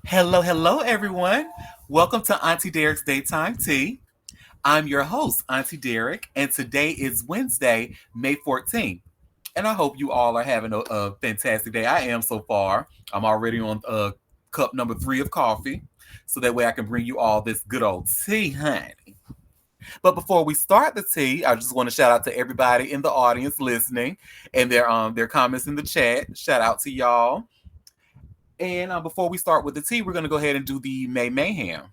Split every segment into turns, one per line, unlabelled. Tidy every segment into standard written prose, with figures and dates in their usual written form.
Hello, hello, everyone. Welcome to Auntie Derek's Daytime Tea. I'm your host, Auntie Derek, and today is Wednesday, May 14th. And I hope you all are having a fantastic day. I am so far. I'm already on cup number 3 of coffee, so that way I can bring you all this good old tea, honey. But before we start the tea, I just want to shout out to everybody in the audience listening and their comments in the chat. Shout out to y'all. And before we start with the tea, we're going to go ahead and do the May Mayhem.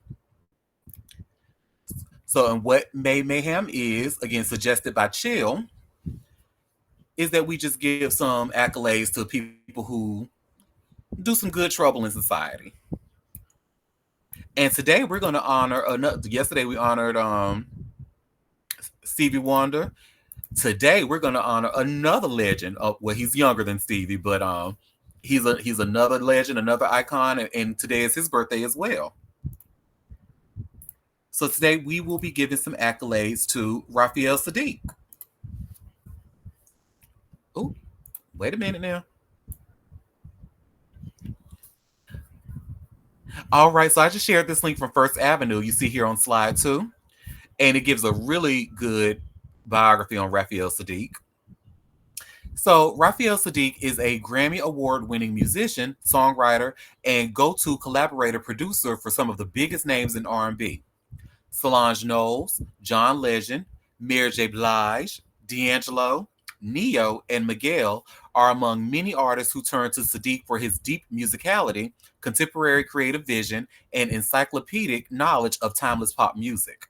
So, and what May Mayhem is, again, suggested by Chill, is that we just give some accolades to people who do some good trouble in society. And today we're going to honor, yesterday we honored Stevie Wonder. Today we're going to honor another legend. Well, he's younger than Stevie, but he's another legend, another icon, and today is his birthday as well. So today we will be giving some accolades to Raphael Sadiq. Oh, wait a minute now. All right, so I just shared this link from First Avenue you see here on slide 2, and it gives a really good biography on Raphael Sadiq. So, Raphael Sadiq is a Grammy Award winning musician, songwriter, and go to collaborator producer for some of the biggest names in R&B. Solange Knowles, John Legend, Mary J. Blige, D'Angelo, Neo, and Miguel are among many artists who turn to Sadiq for his deep musicality, contemporary creative vision, and encyclopedic knowledge of timeless pop music.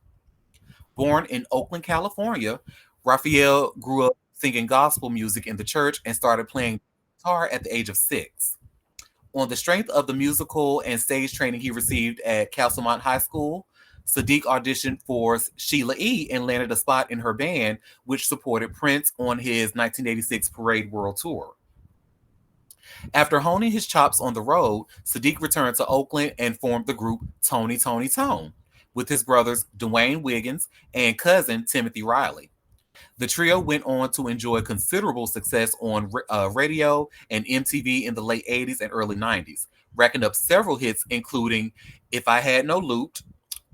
Born in Oakland, California, Raphael grew up singing gospel music in the church and started playing guitar at the age of 6. On the strength of the musical and stage training he received at Castlemont High School, Sadiq auditioned for Sheila E. and landed a spot in her band, which supported Prince on his 1986 Parade World Tour. After honing his chops on the road, Sadiq returned to Oakland and formed the group Tony Tony Tone with his brothers Dwayne Wiggins and cousin Timothy Riley. The trio went on to enjoy considerable success on radio and MTV in the late 80s and early 90s, racking up several hits including If I Had No Loot,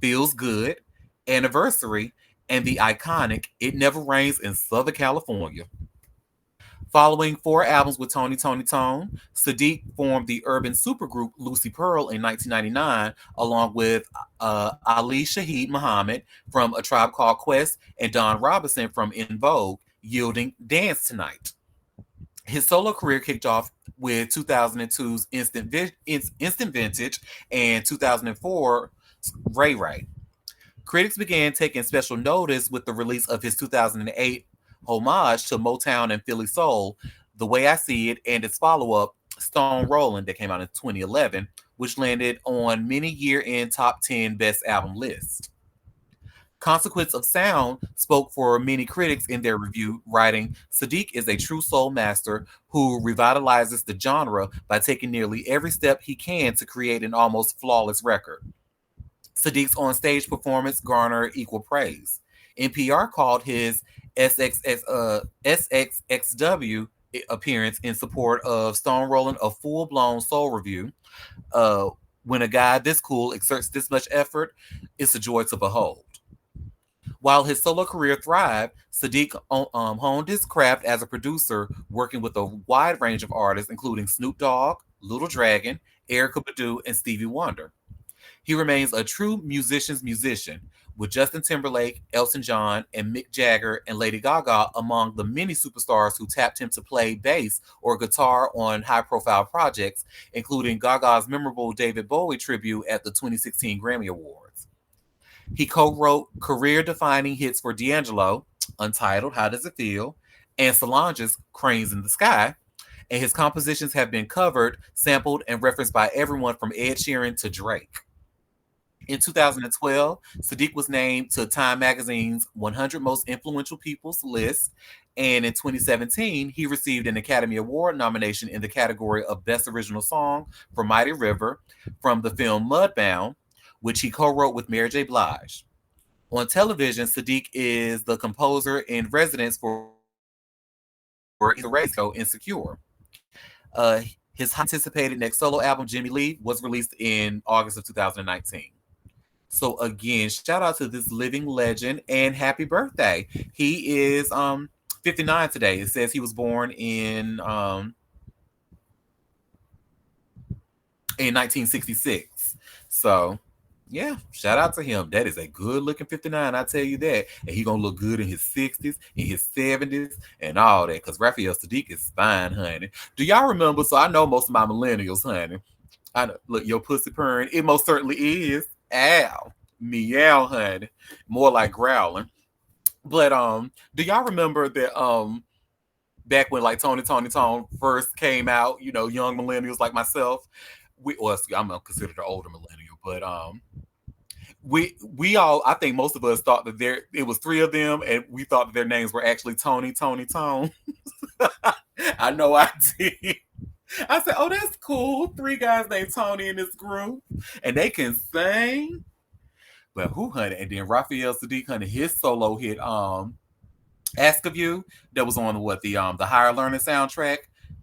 Feels Good, Anniversary, and the iconic It Never Rains in Southern California. Following 4 albums with Tony Tony Tone, Sadiq formed the urban supergroup Lucy Pearl in 1999, along with Ali Shaheed Muhammad from A Tribe Called Quest and Don Robinson from In Vogue, yielding Dance Tonight. His solo career kicked off with 2002's Instant Vintage and 2004's Ray Ray. Critics began taking special notice with the release of his 2008 homage to Motown and Philly Soul, The Way I See It, and its follow up, Stone Rollin', that came out in 2011, which landed on many year end top 10 best album lists. Consequence of Sound spoke for many critics in their review, writing, Sadiq is a true soul master who revitalizes the genre by taking nearly every step he can to create an almost flawless record. Sadiq's on-stage performance garnered equal praise. NPR called his SXXW appearance in support of Stone Rollin' a full-blown soul review. Uh, when a guy this cool exerts this much effort, it's a joy to behold. While his solo career thrived, Sadiq honed his craft as a producer, working with a wide range of artists, including Snoop Dogg, Little Dragon, Erica Badu, and Stevie Wonder. He remains a true musician's musician, with Justin Timberlake, Elton John, and Mick Jagger and Lady Gaga among the many superstars who tapped him to play bass or guitar on high profile projects, including Gaga's memorable David Bowie tribute at the 2016 Grammy Awards. He co wrote career defining hits for D'Angelo, Untitled, How Does It Feel, and Solange's Cranes in the Sky, and his compositions have been covered, sampled, and referenced by everyone from Ed Sheeran to Drake. In 2012, Sadiq was named to Time Magazine's 100 Most Influential People's list, and in 2017, he received an Academy Award nomination in the category of Best Original Song for Mighty River from the film Mudbound, which he co wrote with Mary J. Blige. On television, Sadiq is the composer in residence for the radio Insecure. Uh, His highly anticipated next solo album, Jimmy Lee, was released in August of 2019. So again, shout out to this living legend and happy birthday. He is 59 today. It says he was born in 1966. So yeah, shout out to him. That is a good looking 59, I tell you that. And he gonna look good in his 60s, in his 70s, and all that. Because Raphael Sadiq is fine, honey. Do y'all remember? So I know most of my millennials, honey. I know, look, your pussy purring. It most certainly is. Ow. Meow, honey. More like growling. But do y'all remember that back when like Tony Tone first came out, you know, young millennials like myself, I'm considered an older millennial, but we all, I think most of us thought that it was three of them, and we thought that their names were actually Tony Tone. I know I did. I said, "Oh, that's cool. Three guys named Tony in this group, and they can sing." But who, honey? And then Raphael Sadiq, honey, his solo hit, "Ask of You," that was on the Higher Learning soundtrack.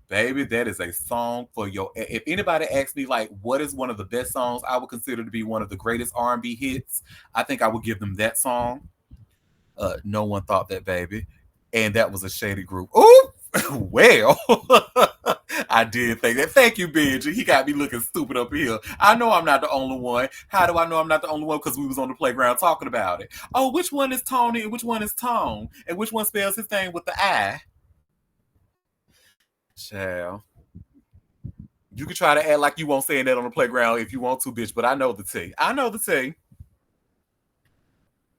Baby, that is a song for your. If anybody asks me like what is one of the best songs I would consider to be one of the greatest R&B hits, I think I would give them that song. No one thought that, baby, and that was a shady group. Ooh, well, I did think that. Thank you, Benji. He got me looking stupid up here. I know I'm not the only one. How do I know I'm not the only one? Because we was on the playground talking about it. Oh, which one is Tony and which one is Tone? And which one spells his name with the I? Child. You can try to act like you won't say that on the playground if you want to, bitch, but I know the T. I know the T.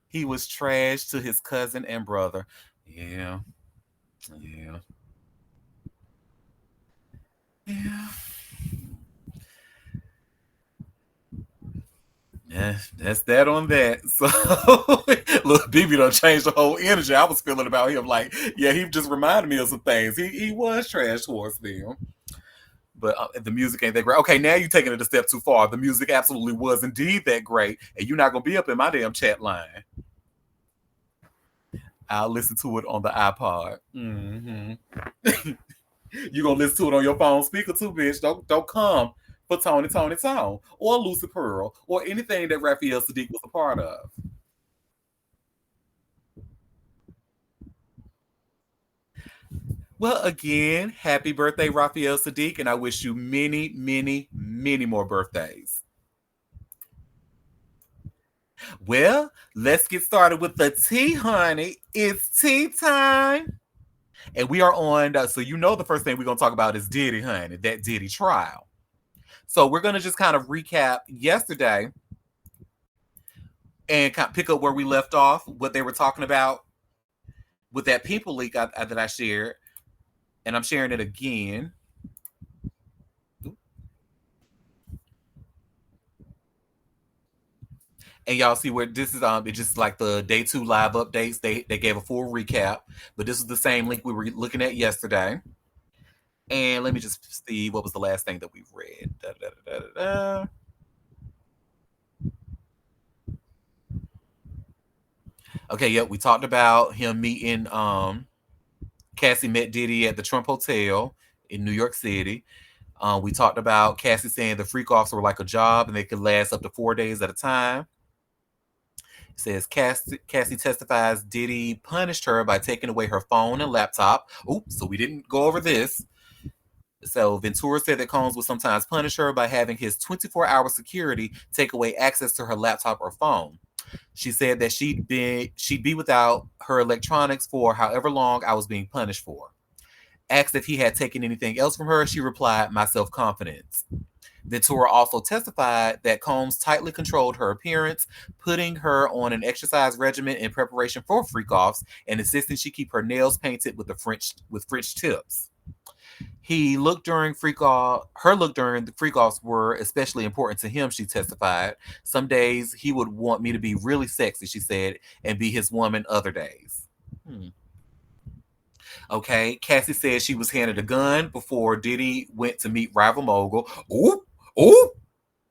He was trash to his cousin and brother. Yeah. Yeah. Yeah. Yeah, that's that on that. So, look, BB done changed the whole energy I was feeling about him. Like, yeah, he just reminded me of some things. He was trash towards them, but the music ain't that great. Okay, now you're taking it a step too far. The music absolutely was indeed that great, and you're not gonna be up in my damn chat line. I'll listen to it on the iPod. Mm-hmm. You gonna listen to it on your phone speaker too, bitch. Don't come for Tone, or Lucy Pearl, or anything that Raphael Sadiq was a part of. Well, again, happy birthday, Raphael Sadiq, and I wish you many, many, many more birthdays. Well, let's get started with the tea, honey. It's tea time. And we are on, so you know the first thing we're going to talk about is Diddy, honey, that Diddy trial. So we're going to just kind of recap yesterday and kind of pick up where we left off, what they were talking about with that people leak that I shared. And I'm sharing it again. And y'all see where this is it's just like the day 2 live updates. They gave a full recap, but this is the same link we were looking at yesterday. And let me just see what was the last thing that we read. Da, da, da, da, da. Okay, yep, we talked about him meeting Cassie met Diddy at the Trump Hotel in New York City. We talked about Cassie saying the freak offs were like a job and they could last up to 4 days at a time. It says Cassie testifies Diddy punished her by taking away her phone and laptop. Oops, so we didn't go over this. So Ventura said that Combs would sometimes punish her by having his 24-hour security take away access to her laptop or phone. She said that she'd be without her electronics for however long I was being punished for. Asked if he had taken anything else from her, she replied, "My self-confidence." Ventura also testified that Combs tightly controlled her appearance, putting her on an exercise regimen in preparation for freak-offs and insisting she keep her nails painted with French tips. Her look during the freak-offs were especially important to him, she testified. Some days he would want me to be really sexy, she said, and be his woman other days. Okay, Cassie said she was handed a gun before Diddy went to meet rival mogul. Ooh.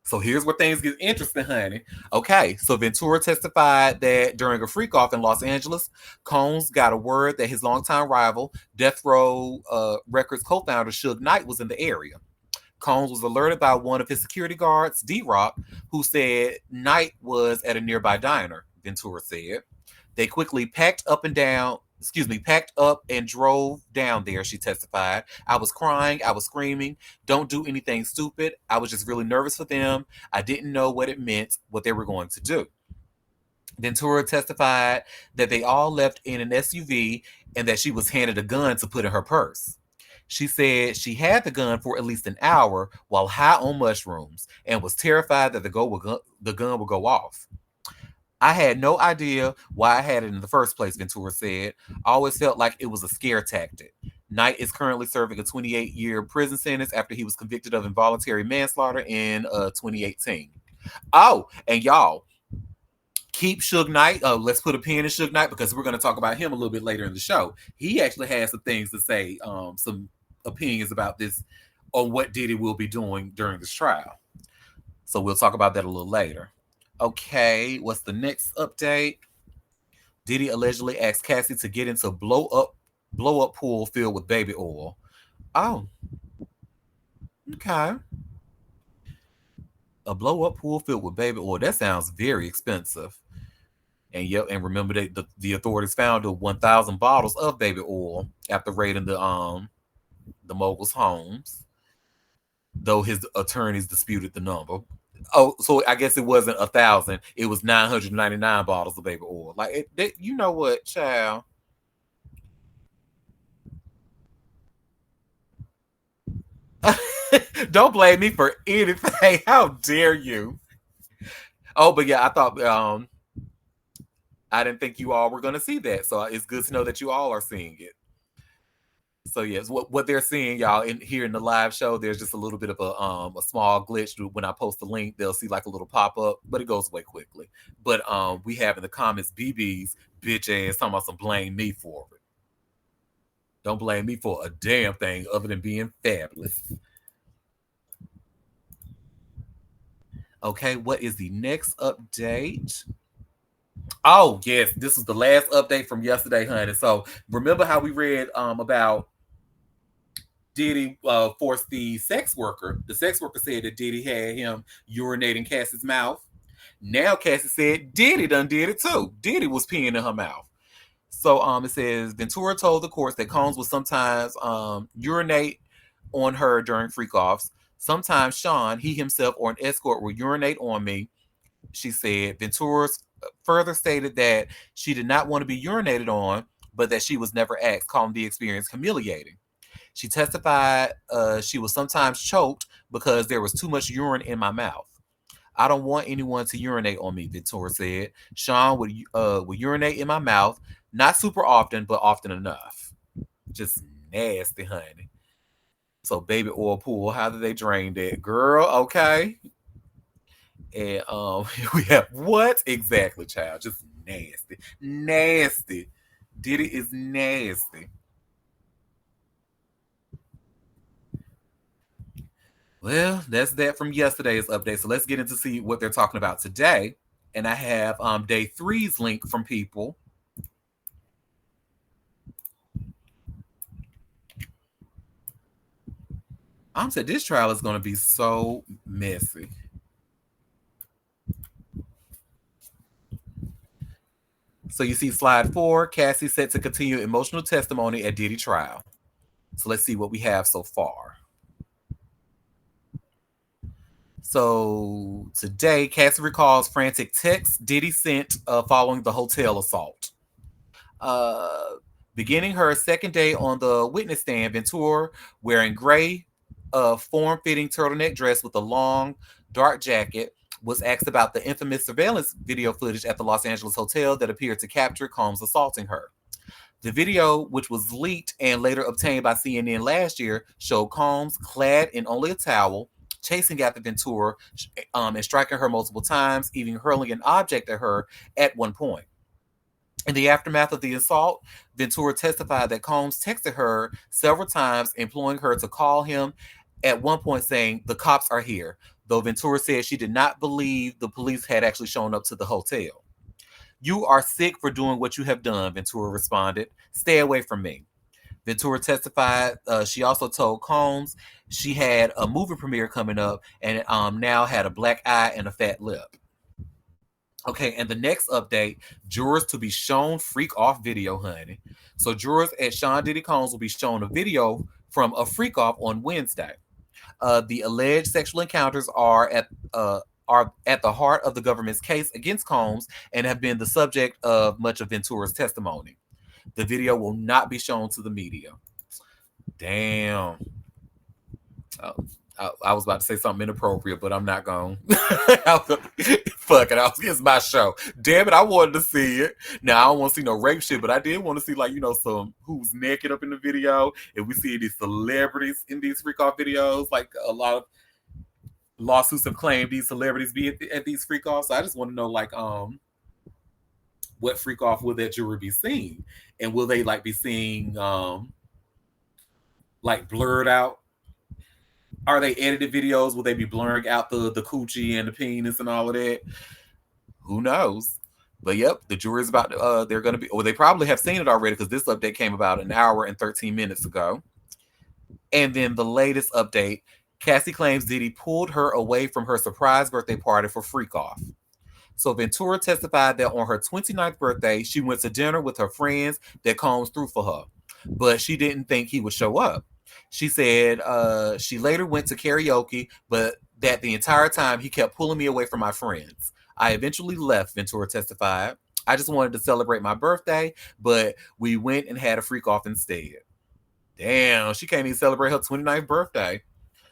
So here's where things get interesting, honey. Okay, so Ventura testified that during a freak off in Los Angeles, Combs got a word that his longtime rival, Death Row Records co-founder Suge Knight, was in the area. Combs was alerted by one of his security guards, D-Rock, who said Knight was at a nearby diner, Ventura said. They quickly packed up and drove down there, she testified. I was crying, I was screaming, don't do anything stupid. I was just really nervous for them. I didn't know what it meant, what they were going to do. Ventura testified that they all left in an SUV and that she was handed a gun to put in her purse. She said she had the gun for at least an hour while high on mushrooms and was terrified that the gun would go off. I had no idea why I had it in the first place, Ventura said. I always felt like it was a scare tactic. Knight is currently serving a 28-year prison sentence after he was convicted of involuntary manslaughter in 2018. Oh, and y'all, keep Suge Knight. Let's put a pin in Suge Knight because we're going to talk about him a little bit later in the show. He actually has some things to say, some opinions about this on what Diddy will be doing during this trial. So we'll talk about that a little later. Okay, what's the next update? Diddy allegedly asked Cassie to get into blow up pool filled with baby oil. Oh, okay. A blow up pool filled with baby oil. That sounds very expensive. And yep, and remember that the authorities found 1,000 bottles of baby oil after raiding the mogul's homes, though his attorneys disputed the number. Oh, so I guess it wasn't 1,000; it was 999 bottles of baby oil. Like, you know what, child? Don't blame me for anything. How dare you? Oh, but yeah, I thought I didn't think you all were going to see that, so it's good to know that you all are seeing it. So yes, what they're seeing, y'all, in here in the live show, there's just a little bit of a small glitch. When I post the link, they'll see like a little pop up, but it goes away quickly. But we have in the comments BB's bitch ass talking about some blame me for it. Don't blame me for a damn thing other than being fabulous. Okay, what is the next update? Oh yes, this was the last update from yesterday, honey. So remember how we read about Diddy forced the sex worker. The sex worker said that Diddy had him urinating Cassie's mouth. Now Cassie said Diddy done did it too. Diddy was peeing in her mouth. So it says Ventura told the courts that Combs would sometimes urinate on her during freak offs. Sometimes Sean, he himself, or an escort will urinate on me, she said. Ventura further stated that she did not want to be urinated on, but that she was never asked, calling the experience humiliating. She testified she was sometimes choked because there was too much urine in my mouth. I don't want anyone to urinate on me, Ventura said. Sean would urinate in my mouth, not super often, but often enough. Just nasty, honey. So baby oil pool, how did they drain that? Girl, okay. And we have what? Exactly, child. Just nasty. Nasty. Diddy is nasty. Well, that's that from yesterday's update. So let's get into see what they're talking about today. And I have day three's link from people. I'm said this trial is going to be so messy. So you see slide 4, Cassie set to continue emotional testimony at Diddy trial. So let's see what we have so far. So today, Cassie recalls frantic texts Diddy sent following the hotel assault. Beginning her second day on the witness stand, Ventura, wearing gray, form-fitting turtleneck dress with a long, dark jacket, was asked about the infamous surveillance video footage at the Los Angeles hotel that appeared to capture Combs assaulting her. The video, which was leaked and later obtained by CNN last year, showed Combs clad in only a towel, chasing after Ventura and striking her multiple times, even hurling an object at her at one point. In the aftermath of the assault, Ventura testified that Combs texted her several times, imploring her to call him, at one point saying, "The cops are here," though Ventura said she did not believe the police had actually shown up to the hotel. "You are sick for doing what you have done," Ventura responded. "Stay away from me." Ventura testified. She also told Combs she had a movie premiere coming up and now had a black eye and a fat lip. Okay, and the next update, jurors to be shown freak off video, honey. So jurors at Sean Diddy Combs will be shown a video from a freak off on Wednesday. The alleged sexual encounters are at the heart of the government's case against Combs and have been the subject of much of Ventura's testimony. The video will not be shown to the media. Damn. Oh, I was about to say something inappropriate, but I'm not going. Fuck it, it's my show. Damn it, I wanted to see it. Now I don't want to see no rape shit, but I did want to see some who's naked up in the video. And we see these celebrities in these freak off videos. Like a lot of lawsuits have claimed these celebrities be at these freak offs. So I just want to know what freak off will that jury be seeing, and will they be seeing blurred out? Are they edited videos? Will they be blurring out the coochie and the penis and all of that? Who knows? But yep, the jury's about to, they're going to be, or they probably have seen it already because this update came about an hour and 13 minutes ago. And then the latest update, Cassie claims Diddy pulled her away from her surprise birthday party for freak off. So Ventura testified that on her 29th birthday, she went to dinner with her friends that Combs threw for her, but she didn't think he would show up. She said she later went to karaoke, but that the entire time he kept pulling me away from my friends. I eventually left, Ventura testified. I just wanted to celebrate my birthday, but we went and had a freak off instead. Damn, she can't even celebrate her 29th birthday.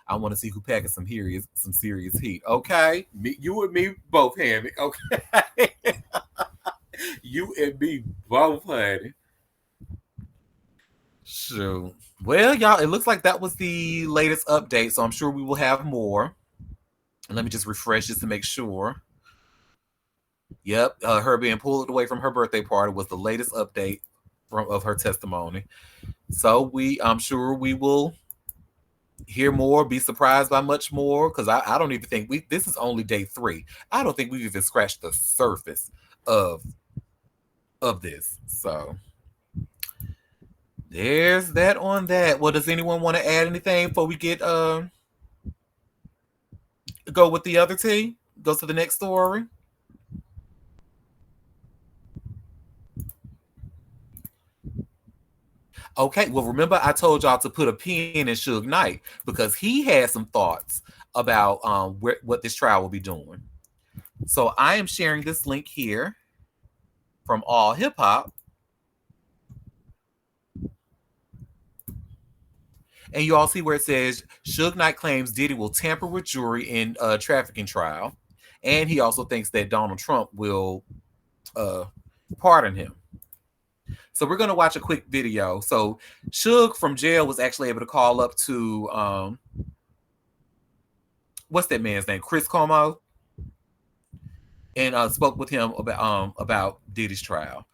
I want to see who packing some serious heat. Okay, you and me both, Hammy. Okay, you and me both, honey. Shoot. Well, y'all, it looks like that was the latest update, so I'm sure we will have more. And let me just refresh just to make sure. Yep, her being pulled away from her birthday party was the latest update of her testimony. So I'm sure we will hear more, be surprised by much more, because I don't even think this is only day 3. I don't think we've even scratched the surface of this. So there's that on that. Well, does anyone want to add anything before we get go with the other tea? Go to the next story. Okay, well, remember I told y'all to put a pin in Suge Knight because he had some thoughts about what this trial will be doing. So I am sharing this link here from All Hip Hop. And you all see where it says Suge Knight claims Diddy will tamper with jury in a trafficking trial. And he also thinks that Donald Trump will pardon him. So we're going to watch a quick video. So Suge from jail was actually able to call up to, what's that man's name? Chris Cuomo. And spoke with him about Diddy's trial.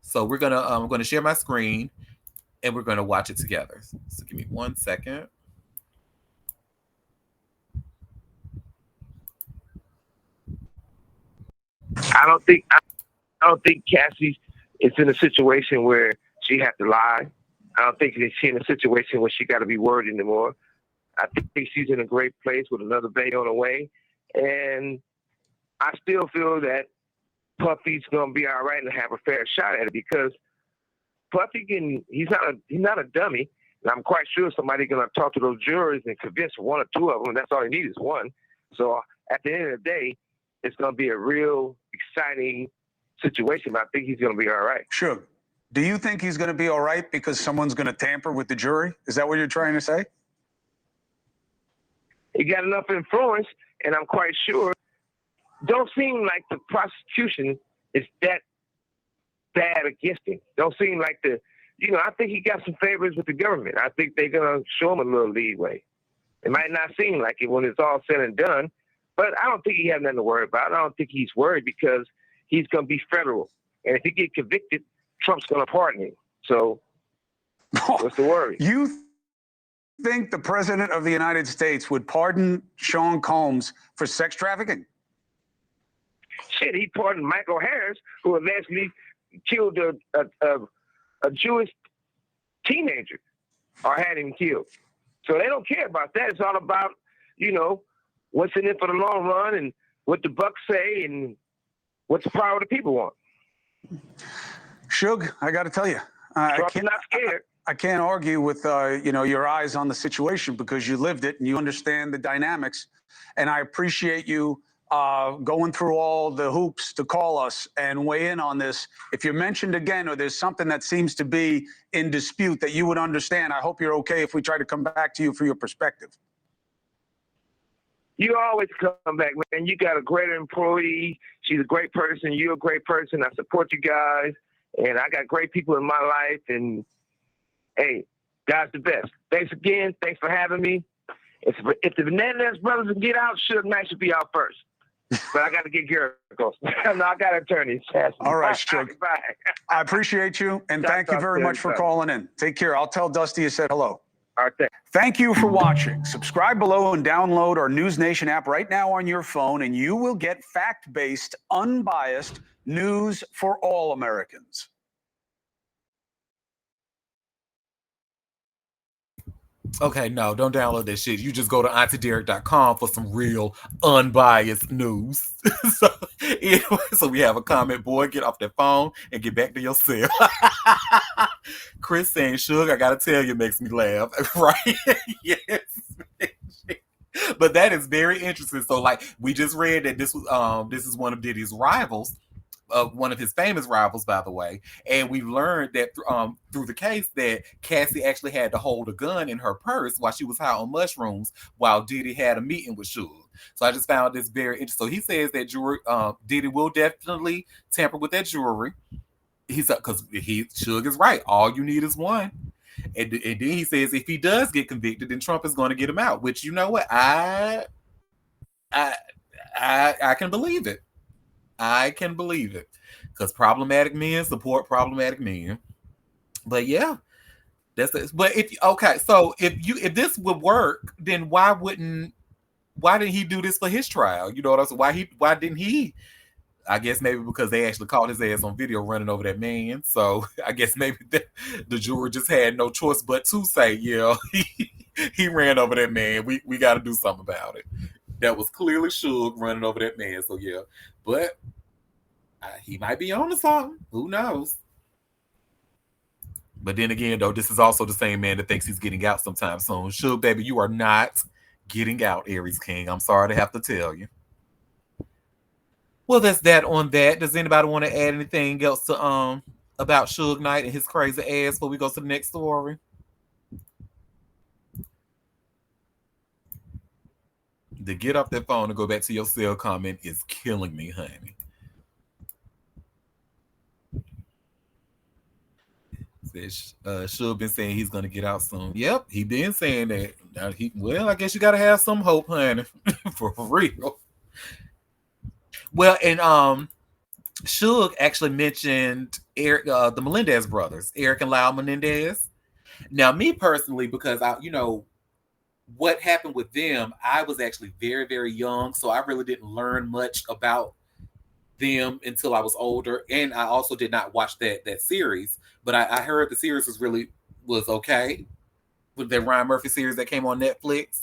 So we're going to, I'm going to share my screen and we're going to watch it together. So give me 1 second.
I don't think Cassie is in a situation where she has to lie. I don't think she's in a situation where she got to be worried anymore. I think she's in a great place with another baby on the way, and I still feel that Puffy's gonna be all right and have a fair shot at it because Puffy he's not a dummy. And I'm quite sure somebody's gonna talk to those jurors and convince 1 or 2 of them. That's all he needs is 1. So at the end of the day, it's gonna be a real exciting situation, but I think he's going to be all right.
Sure. Do you think he's going to be all right because someone's going to tamper with the jury? Is that what you're trying to say?
He got enough influence, and I'm quite sure. Don't seem like the prosecution is that bad against him. Don't seem like I think he got some favors with the government. I think they're going to show him a little leeway. It might not seem like it when it's all said and done, but I don't think he has nothing to worry about. I don't think he's worried because he's going to be federal. And if he gets convicted, Trump's going to pardon him. So what's the worry?
You think the president of the United States would pardon Sean Combs for sex trafficking?
Shit, he pardoned Michael Harris, who allegedly killed a Jewish teenager. or had him killed. So they don't care about that. It's all about, you know, what's in it for the long run and what the bucks say and what the power of the people want.
Suge, I got to tell you,
Trump's not scared.
I can't argue with your eyes on the situation because you lived it and you understand the dynamics, and I appreciate you going through all the hoops to call us and weigh in on this. If you're mentioned again or there's something that seems to be in dispute that you would understand, I hope you're okay if we try to come back to you for your perspective.
You always come back, man. You got a great employee. She's a great person. You're a great person. I support you guys, and I got great people in my life. And hey, God's the best. Thanks again. Thanks for having me. If the Menendez brothers can get out, Suge Knight should be out first. But I got to get Jericho. No, I got attorneys.
All right, Suge.
Bye.
I appreciate you, and thank you very much for calling in. Take care. I'll tell Dusty you said hello.
All right, thanks.
Thank you for watching. Subscribe below and download our News Nation app right now on your phone, and you will get fact-based, unbiased news for all Americans.
Okay, no, don't download that shit. You just go to auntiederek.com for some real unbiased news. So, anyway, so we have a comment, boy, get off that phone and get back to yourself. Chris saying, Suge, I gotta tell you, makes me laugh. Right? Yes. But that is very interesting. So, like, we just read that this is one of Diddy's rivals. One of his famous rivals, by the way, and we learned that through the case that Cassie actually had to hold a gun in her purse while she was high on mushrooms while Diddy had a meeting with Suge. So I just found this very interesting. So he says that Diddy will definitely tamper with that jewelry. He's because Suge is right. All you need is one. And then he says if he does get convicted, then Trump is going to get him out. Which, you know what, I can believe it. I can believe it because problematic men support problematic men. But yeah, that's it. But so if this would work, then why didn't he do this for his trial? You know what I'm saying? Why didn't he? I guess maybe because they actually caught his ass on video running over that man. So I guess maybe the jury just had no choice but to say, yeah, he ran over that man. We got to do something about it. That was clearly Suge running over that man. So yeah, but he might be on to something. Who knows? But then again, though, this is also the same man that thinks he's getting out sometime soon. Suge, baby, you are not getting out, Aries King. I'm sorry to have to tell you. Well, that's that on that. Does anybody want to add anything else to about Suge Knight and his crazy ass before we go to the next story? The get off that phone and go back to your cell comment is killing me, honey. Suge been saying he's gonna get out soon. Yep, he been saying that. Now I guess you gotta have some hope, honey, for real. Well, and Suge actually mentioned Eric, the Melendez brothers, Eric and Lyle Menendez. Now, me personally, because what happened with them, I was actually very, very young, so I really didn't learn much about them until I was older, and I also did not watch that series. But I heard the series was okay with that Ryan Murphy series that came on Netflix.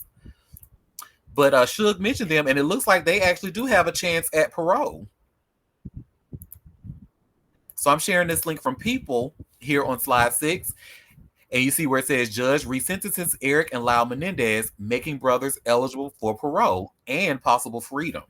But Suge mentioned them, and it looks like they actually do have a chance at parole. So I'm sharing this link from People here on slide 6. And you see where it says Judge resentences Eric and Lyle Menendez, making brothers eligible for parole and possible freedom.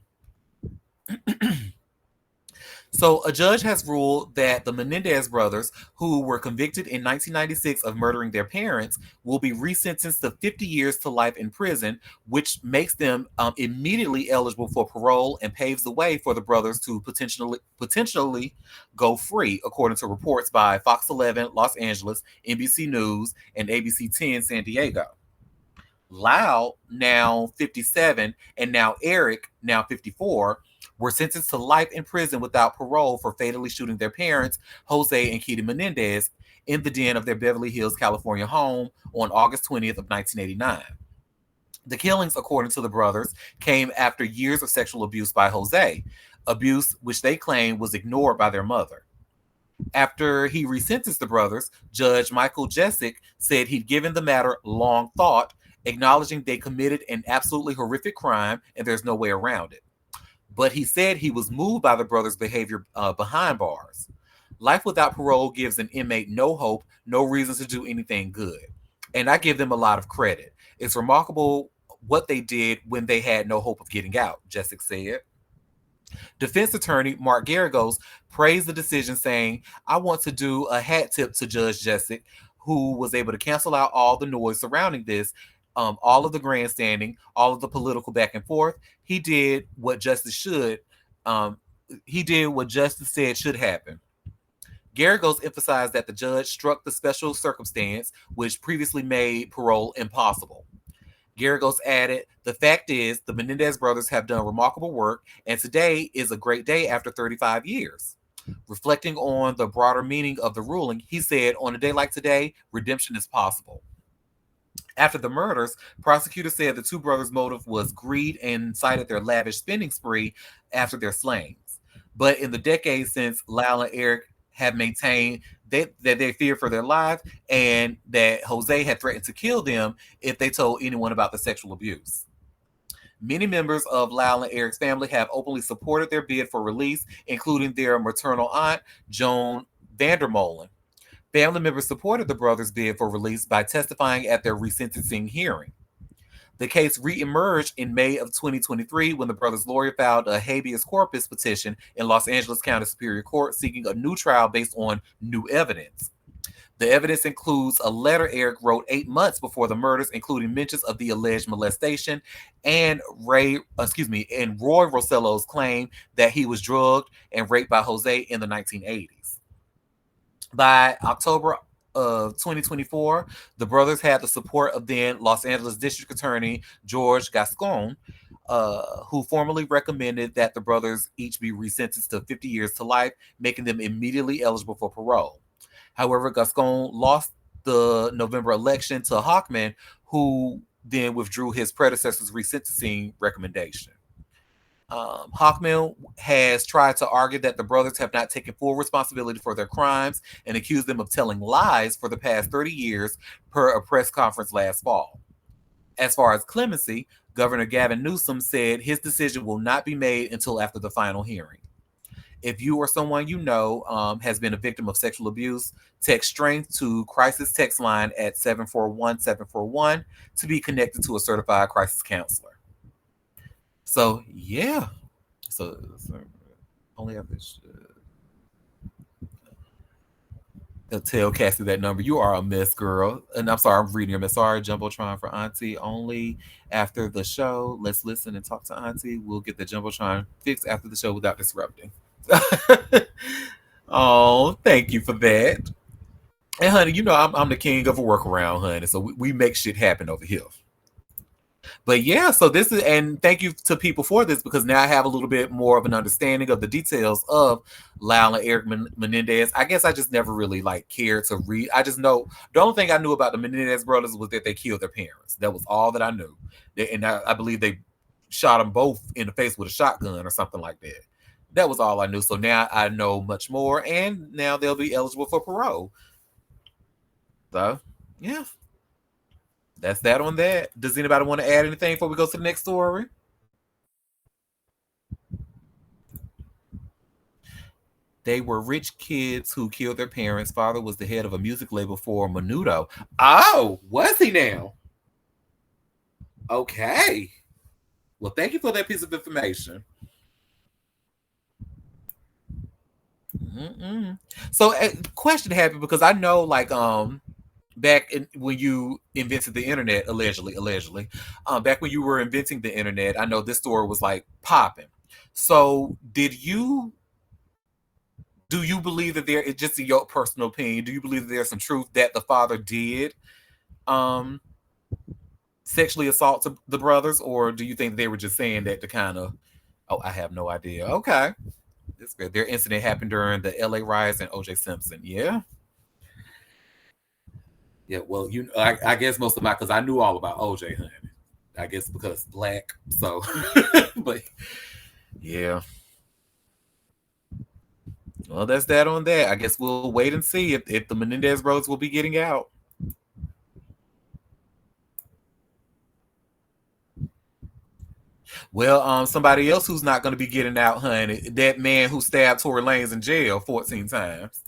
So a judge has ruled that the Menendez brothers, who were convicted in 1996 of murdering their parents, will be resentenced to 50 years to life in prison, which makes them immediately eligible for parole and paves the way for the brothers to potentially go free, according to reports by Fox 11 Los Angeles, NBC News, and ABC 10 San Diego. Lyle, now 57, and now Eric, now 54, were sentenced to life in prison without parole for fatally shooting their parents, Jose and Kitty Menendez, in the den of their Beverly Hills, California home on August 20th of 1989. The killings, according to the brothers, came after years of sexual abuse by Jose, abuse which they claim was ignored by their mother. After he resentenced the brothers, Judge Michael Jessic said he'd given the matter long thought, acknowledging they committed an absolutely horrific crime and there's no way around it. But he said he was moved by the brothers' behavior behind bars. Life without parole gives an inmate no hope, no reason to do anything good. And I give them a lot of credit. It's remarkable what they did when they had no hope of getting out, Jessic said. Defense attorney Mark Garagos praised the decision, saying, I want to do a hat tip to Judge Jessic, who was able to cancel out all the noise surrounding this, all of the grandstanding, all of the political back and forth. He did what justice should. Um, he did what justice said should happen. Garagos emphasized that the judge struck the special circumstance which previously made parole impossible. Garagos added, the fact is, the Menendez brothers have done remarkable work, and today is a great day after 35 years. Reflecting on the broader meaning of the ruling, he said, on a day like today, redemption is possible. After the murders, prosecutors said the two brothers' motive was greed and cited their lavish spending spree after their slayings. But in the decades since, Lyle and Eric have maintained that they feared for their lives and that Jose had threatened to kill them if they told anyone about the sexual abuse. Many members of Lyle and Eric's family have openly supported their bid for release, including their maternal aunt, Joan Vandermolen. Family members supported the brothers' bid for release by testifying at their resentencing hearing. The case reemerged in May of 2023 when the brothers' lawyer filed a habeas corpus petition in Los Angeles County Superior Court seeking a new trial based on new evidence. The evidence includes a letter Eric wrote 8 months before the murders, including mentions of the alleged molestation and Roy Rosello's claim that he was drugged and raped by Jose in the 1980s. By October of 2024, the brothers had the support of then Los Angeles District Attorney George Gascon, who formally recommended that the brothers each be resentenced to 50 years to life, making them immediately eligible for parole. However, Gascon lost the November election to Hochman, who then withdrew his predecessor's resentencing recommendation. Hawkman has tried to argue that the brothers have not taken full responsibility for their crimes and accused them of telling lies for the past 30 years, per a press conference last fall. As far as clemency, Governor Gavin Newsom said his decision will not be made until after the final hearing. If you or someone you know has been a victim of sexual abuse, text strength to crisis text line at 741-741 to be connected to a certified crisis counselor. So yeah, so only have this. Tell Cassie that number. You are a mess, girl. And I'm sorry, I'm reading your mess. Sorry, Jumbotron for Auntie. Only after the show. Let's listen and talk to Auntie. We'll get the Jumbotron fixed after the show without disrupting. Oh, thank you for that. And honey, you know I'm the king of a workaround, honey. So we make shit happen over here. But yeah, so this is, and thank you to people for this because now I have a little bit more of an understanding of the details of Lyle and Eric Menendez. I guess I just never really like cared to read. I just know the only thing I knew about the Menendez brothers was that they killed their parents. That was all that I knew. And I believe they shot them both in the face with a shotgun or something like that. That was all I knew. So now I know much more, and now they'll be eligible for parole. So yeah, that's that on that. Does anybody want to add anything before we go to the next story? They were rich kids who killed their parents. Father was the head of a music label for Menudo. Oh, was he now? Okay. Well, thank you for that piece of information. Mm-mm. So, question happened because I know, like, back when you invented the internet, allegedly, back when you were inventing the internet, I know this story was like popping. So, do you believe that there, just in your personal opinion, do you believe that there's some truth that the father did um sexually assault the brothers, or do you think they were just saying that to kind of? Oh, I have no idea. Okay, it's good. Their incident happened during the L.A. riots and O.J. Simpson. Yeah, yeah. Well, I guess most of my because I knew all about O.J. honey. I guess because black. So, but yeah. Well, that's that on that. I guess we'll wait and see if the Menendez brothers will be getting out. Well, somebody else who's not going to be getting out, honey, that man who stabbed Tory Lanez in jail 14 times.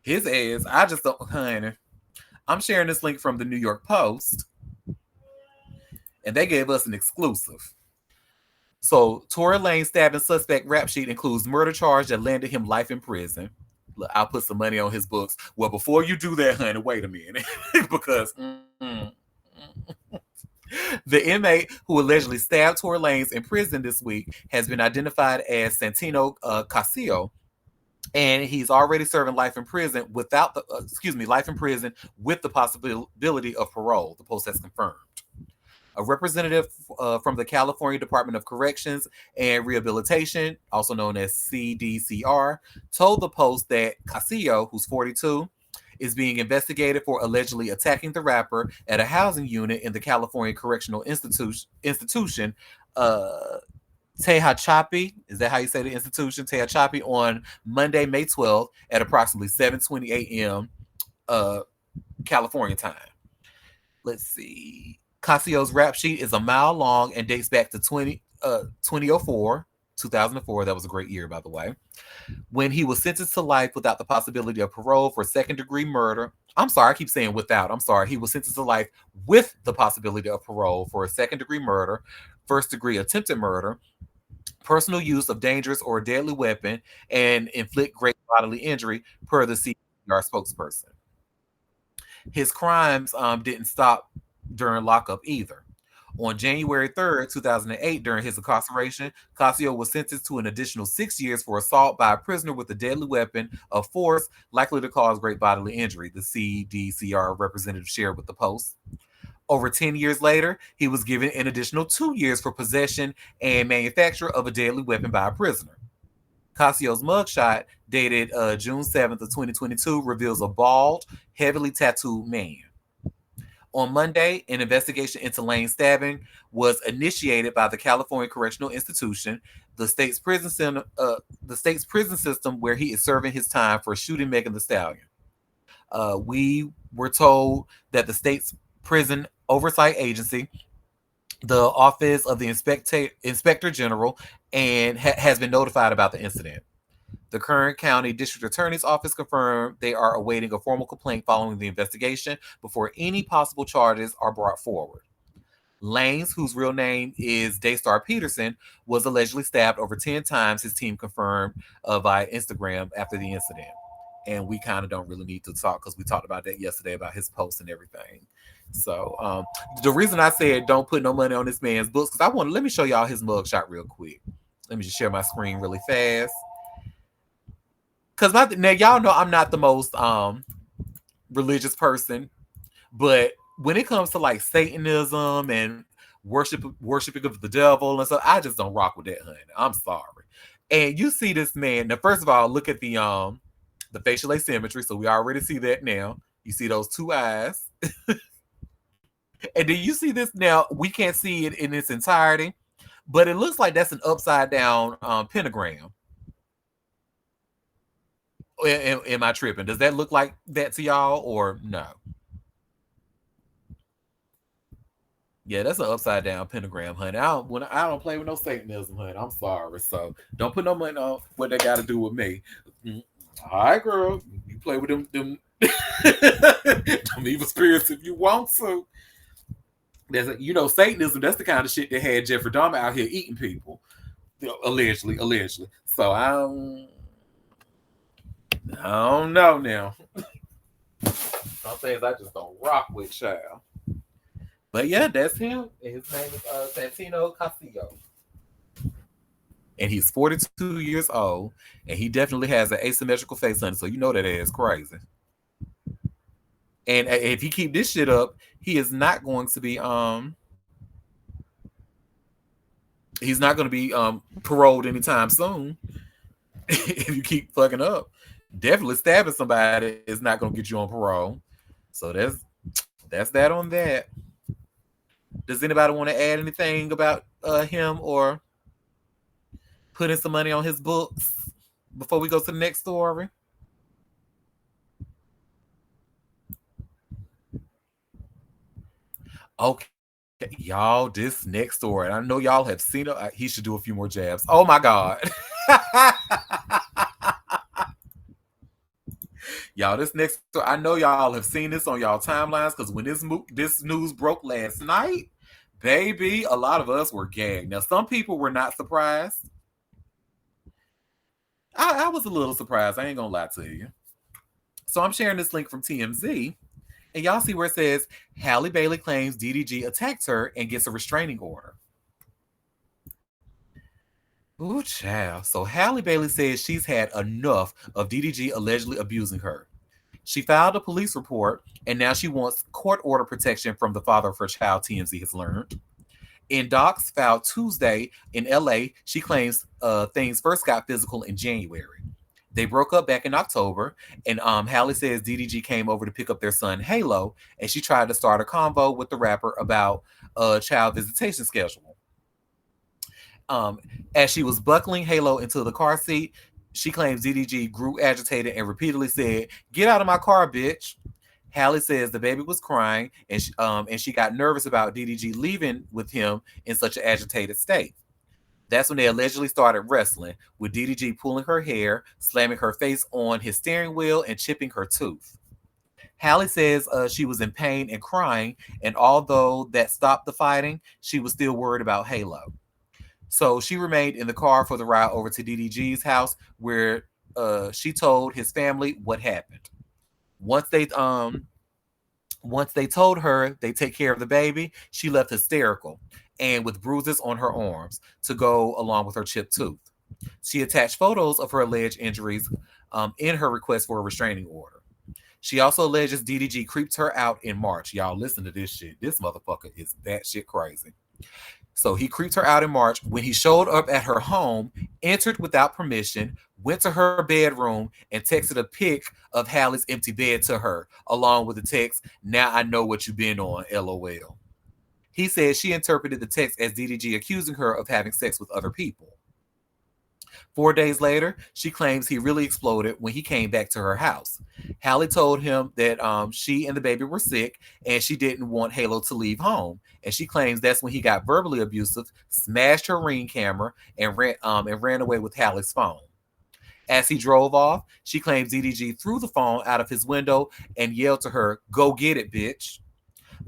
His ass, I just don't, honey. I'm sharing this link from the New York Post, and they gave us an exclusive. So, Tory Lanez stabbing suspect rap sheet includes murder charge that landed him life in prison. Look, I'll put some money on his books. Well, before you do that, honey, wait a minute, because the inmate who allegedly stabbed Tory Lanez in prison this week has been identified as Santino Casio, and he's already serving life in prison without the life in prison with the possibility of parole. The Post has confirmed. A representative from the California Department of Corrections and Rehabilitation, also known as CDCR, told the Post that Casio, who's 42, is being investigated for allegedly attacking the rapper at a housing unit in the California Correctional Institution, Tehachapi, is that how you say the institution? Tehachapi, on Monday, May 12th at approximately 7:20 a.m. California time. Let's see. Casio's rap sheet is a mile long and dates back to 2004. 2004. That was a great year, by the way. When he was sentenced to life without the possibility of parole for second degree murder. I'm sorry, I keep saying without. I'm sorry. He was sentenced to life with the possibility of parole for a second degree murder, first degree attempted murder, personal use of dangerous or deadly weapon, and inflict great bodily injury, per the CDR spokesperson. His crimes didn't stop during lockup either. On January 3rd, 2008, during his incarceration, Casio was sentenced to an additional 6 years for assault by a prisoner with a deadly weapon of force likely to cause great bodily injury, the CDCR representative shared with the Post. Over 10 years later, he was given an additional 2 years for possession and manufacture of a deadly weapon by a prisoner. Casio's mugshot, dated June 7th of 2022, reveals a bald, heavily tattooed man. On Monday, an investigation into Lane's stabbing was initiated by the California Correctional Institution, the state's prison system where he is serving his time for shooting Megan Thee Stallion. We were told that the state's prison oversight agency, the Office of the Inspector General, and has been notified about the incident. The Kern County District Attorney's Office confirmed they are awaiting a formal complaint following the investigation before any possible charges are brought forward. Lanes, whose real name is Daystar Peterson, was allegedly stabbed over 10 times, his team confirmed via Instagram after the incident. And we kind of don't really need to talk because we talked about that yesterday about his posts and everything. So the reason I said don't put no money on this man's books, because let me show y'all his mugshot real quick. Let me just share my screen really fast. Because now y'all know I'm not the most religious person, but when it comes to like Satanism and worshiping of the devil and stuff, I just don't rock with that, honey. I'm sorry. And you see this man. Now, first of all, look at the facial asymmetry. So we already see that now. You see those two eyes. And then you see this now. We can't see it in its entirety, but it looks like that's an upside down pentagram. Am I tripping? Does that look like that to y'all or no? Yeah, that's an upside down pentagram, honey. I don't play with no Satanism, honey. I'm sorry. So don't put no money on what they got to do with me. All right, girl. You play with them evil spirits if you want to. Satanism, that's the kind of shit that had Jeffrey Dahmer out here eating people. Allegedly. So I don't know now. Some things I just don't rock with, child. But yeah, that's him. His name is Santino Casio. And he's 42 years old. And he definitely has an asymmetrical face on it. So you know that ass crazy. And if he keep this shit up, he is not going to be he's not going to be paroled anytime soon. If you keep fucking up. Definitely stabbing somebody is not going to get you on parole. So that's that on that. Does anybody want to add anything about him or putting some money on his books? before we go to the next story? Okay, y'all, this next story, and I know y'all have seen it. He should do a few more jabs. Oh my God. Y'all, this next story, I know y'all have seen this on y'all timelines because when this news broke last night, baby, a lot of us were gagged. Now, some people were not surprised. I was a little surprised. I ain't gonna lie to you. So I'm sharing this link from TMZ, and y'all see where it says Halle Bailey claims DDG attacked her and gets a restraining order. Ooh, child. So Halle Bailey says she's had enough of DDG allegedly abusing her. She filed a police report, and now she wants court order protection from the father of her child, TMZ has learned. In docs filed Tuesday in LA, she claims things first got physical in January. They broke up back in October, and Halle says DDG came over to pick up their son Halo, and she tried to start a convo with the rapper about a child visitation schedule. Um, as she was buckling Halo into the car seat, she claims DDG grew agitated and repeatedly said, "Get out of my car, bitch." Halle says the baby was crying, and she got nervous about DDG leaving with him in such an agitated state. That's when they allegedly started wrestling, with DDG pulling her hair, slamming her face on his steering wheel, and chipping her tooth. Halle says she was in pain and crying, and although that stopped the fighting, she was still worried about Halo. So she remained in the car for the ride over to DDG's house, where she told his family what happened. Once they um once they told her they take care of the baby, she left hysterical and with bruises on her arms to go along with her chipped tooth. She attached photos of her alleged injuries in her request for a restraining order. She also alleges DDG creeped her out in March. Y'all listen to this shit. This motherfucker is batshit crazy. So he creeped her out in March when he showed up at her home, entered without permission, went to her bedroom, and texted a pic of Hallie's empty bed to her, along with the text, "Now I know what you've been on, LOL." He said she interpreted the text as DDG accusing her of having sex with other people. 4 days later, she claims he really exploded when he came back to her house. Hallie told him that she and the baby were sick and she didn't want Halo to leave home. And she claims that's when he got verbally abusive, smashed her ring camera, and ran away with Hallie's phone. As he drove off, she claims DDG threw the phone out of his window and yelled to her, "Go get it, bitch."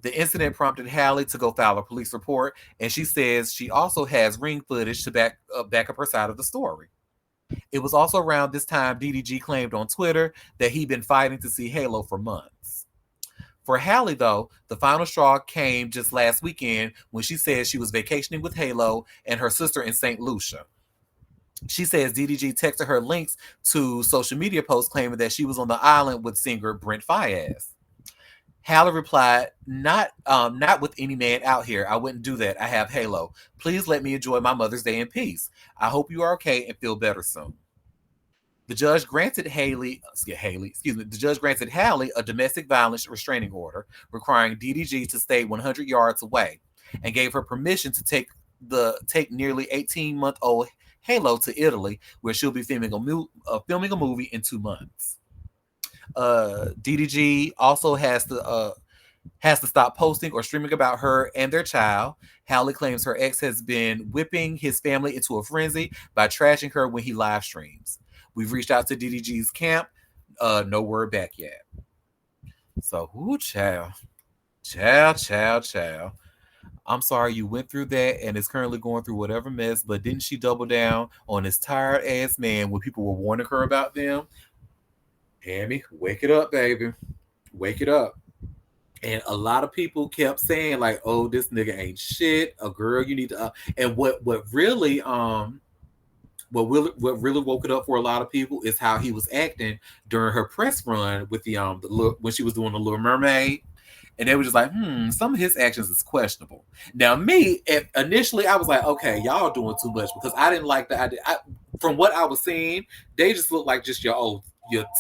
The incident prompted Hallie to go file a police report, and she says she also has ring footage to back up her side of the story. It was also around this time DDG claimed on Twitter that he'd been fighting to see Halo for months. For Hallie, though, the final straw came just last weekend when she said she was vacationing with Halo and her sister in St. Lucia. She says DDG texted her links to social media posts claiming that she was on the island with singer Brent Faiyaz. Hallie replied, not with any man out here. I wouldn't do that. I have Halo. Please let me enjoy my Mother's Day in peace. I hope you are okay and feel better soon." The judge granted the judge granted Hallie a domestic violence restraining order requiring DDG to stay 100 yards away and gave her permission to take nearly 18-month-old Halo to Italy, where she'll be filming a movie in 2 months. DDG also has to stop posting or streaming about her and their child. Hallie claims her ex has been whipping his family into a frenzy by trashing her when he live streams. We've reached out to DDG's camp. No word back yet. So, whoo, child. Child, child, child. I'm sorry you went through that and is currently going through whatever mess, but didn't she double down on this tired ass man when people were warning her about them? Hammy, wake it up, baby. Wake it up. And a lot of people kept saying, like, "Oh, this nigga ain't shit. A girl, you need to." And what really woke it up for a lot of people is how he was acting during her press run with when she was doing the Little Mermaid. And they were just like, some of his actions is questionable. Now, initially, I was like, okay, y'all doing too much because I didn't like the idea. From what I was seeing, they just looked like just your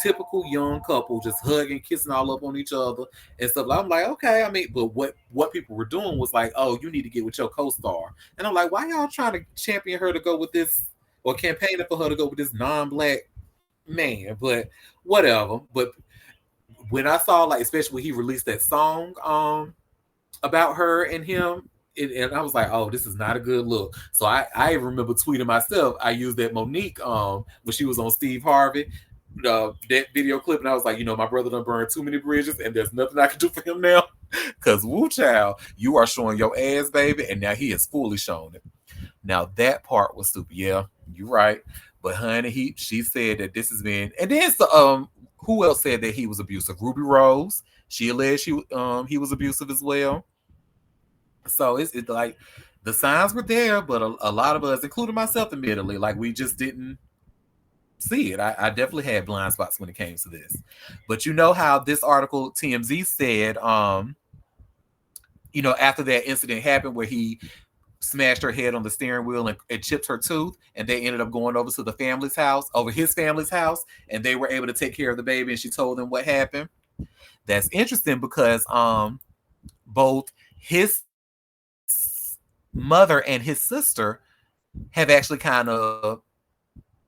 typical young couple just hugging, kissing all up on each other and stuff. I'm like, okay, I mean, but what people were doing was like, oh, you need to get with your co-star. And I'm like, why y'all trying to champion her to go with this or campaigning for her to go with this non-black man, but whatever. But when I saw, like, especially when he released that song about her and him, and I was like, oh, this is not a good look. So I remember tweeting myself. I used that Monique when she was on Steve Harvey, that video clip, and I was like, my brother done burned too many bridges, and there's nothing I can do for him now. Cause woo child, you are showing your ass, baby, and now he has fully shown it. Now that part was stupid. Yeah, you're right. But honey, she said that this has been, and then who else said that he was abusive? Ruby Rose. She alleged he was abusive as well. So it's like the signs were there, but a lot of us, including myself, admittedly, like we just didn't see it. I definitely had blind spots when it came to this. But you know how this article TMZ said, after that incident happened where he smashed her head on the steering wheel and chipped her tooth, and they ended up going over to his family's house, and they were able to take care of the baby, and she told them what happened. That's interesting because both his mother and his sister have actually kind of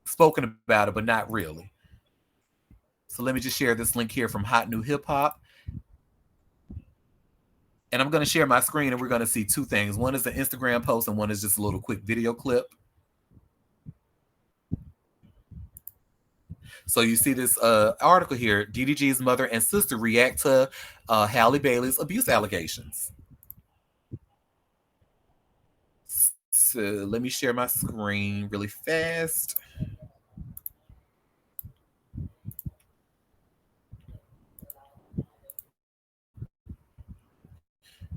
spoken about it, but not really. So let me just share this link here from Hot New Hip Hop. And I'm going to share my screen, and we're going to see two things. One is an Instagram post, and one is just a little quick video clip. So you see this article here. DDG's mother and sister react to Halle Bailey's abuse allegations. So let me share my screen really fast.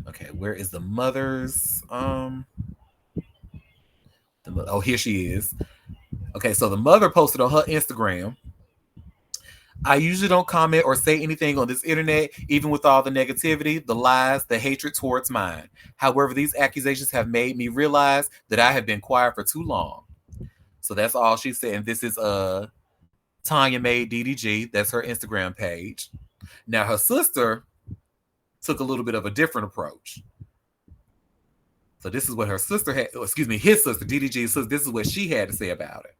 Okay, where is the mother's here she is. Okay, so the mother posted on her Instagram, I usually don't comment or say anything on this internet, even with all the negativity, the lies, the hatred towards mine. However, these accusations have made me realize that I have been quiet for too long. So that's all she said. And this is Tanya May DDG. That's her Instagram page. Now her sister took a little bit of a different approach. So this is what her sister had, his sister, DDG's sister, this is what she had to say about it.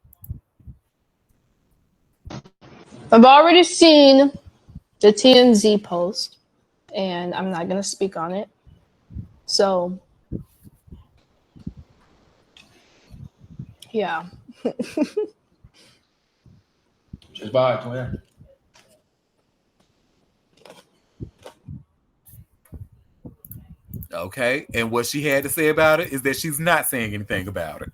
I've already seen the TMZ post, and I'm not going to speak on it. So, yeah.
Just buy it, twin.
Okay, and what she had to say about it is that she's not saying anything about it.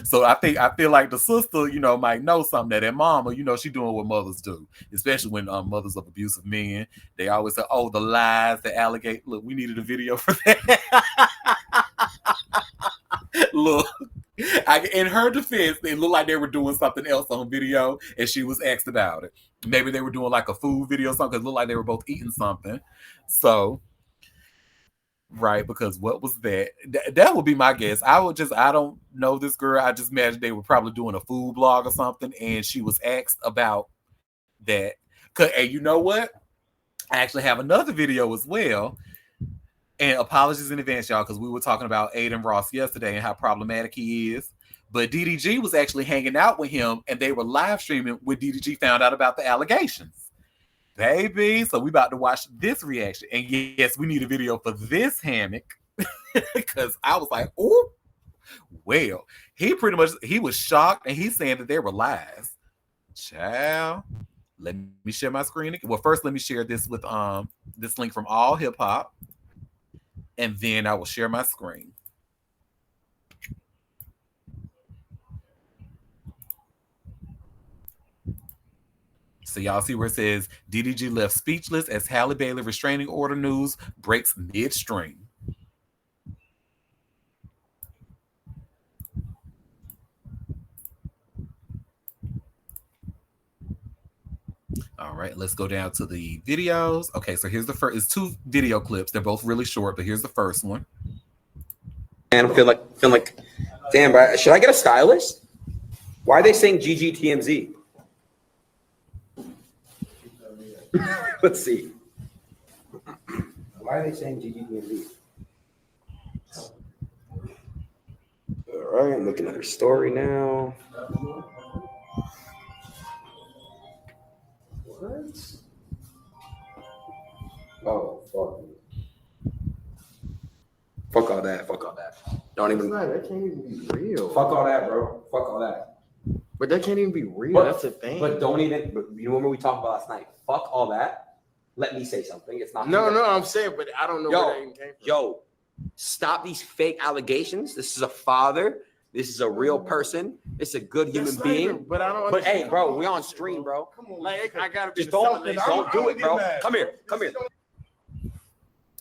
So I feel like the sister, might know something that mama, she doing what mothers do, especially when mothers of abusive men, they always say, oh, the lies, the allegate. Look, we needed a video for that. Look, in her defense, it looked like they were doing something else on video, and she was asked about it. Maybe they were doing like a food video or something, because it looked like they were both eating something. So. Right, because what was that? That would be my guess. I don't know this girl. I just imagine they were probably doing a food blog or something, and she was asked about that. And you know what? I actually have another video as well. And apologies in advance, y'all, because we were talking about Aiden Ross yesterday and how problematic he is. But DDG was actually hanging out with him, and they were live streaming when DDG found out about the allegations. Baby, so we about to watch this reaction. And yes, we need a video for this hammock. Because I was like, oh, well, he was shocked, and he's saying that there were lies. Child, let me share my screen again. Well, first let me share this with this link from All Hip Hop, and then I will share my screen. So y'all see where it says DDG left speechless as Halle Bailey restraining order news breaks midstream. All right, let's go down to the videos. Okay, so here's the first. It's two video clips. They're both really short, but here's the first one.
And feel like, damn, bro, should I get a stylist? Why are they saying GGTMZ? Let's see. Why are they saying GGTMZ? All right, I'm looking at her story now. What? Oh, fuck. Fuck all that. Fuck all that. Don't even.
That can't even be real.
Fuck all that, bro. Fuck all that.
But that can't even be real.
But,
that's the thing.
But don't even. But you remember we talked about last night? Fuck all that. Let me say something. It's not.
No, I'm saying, but I don't know where that even came from.
Yo, stop these fake allegations. This is a father. This is a real person. It's a good human being.
But I don't.
But hey, bro, we on stream, bro.
Come on, like I gotta be.
Just don't do it, bro. Come here.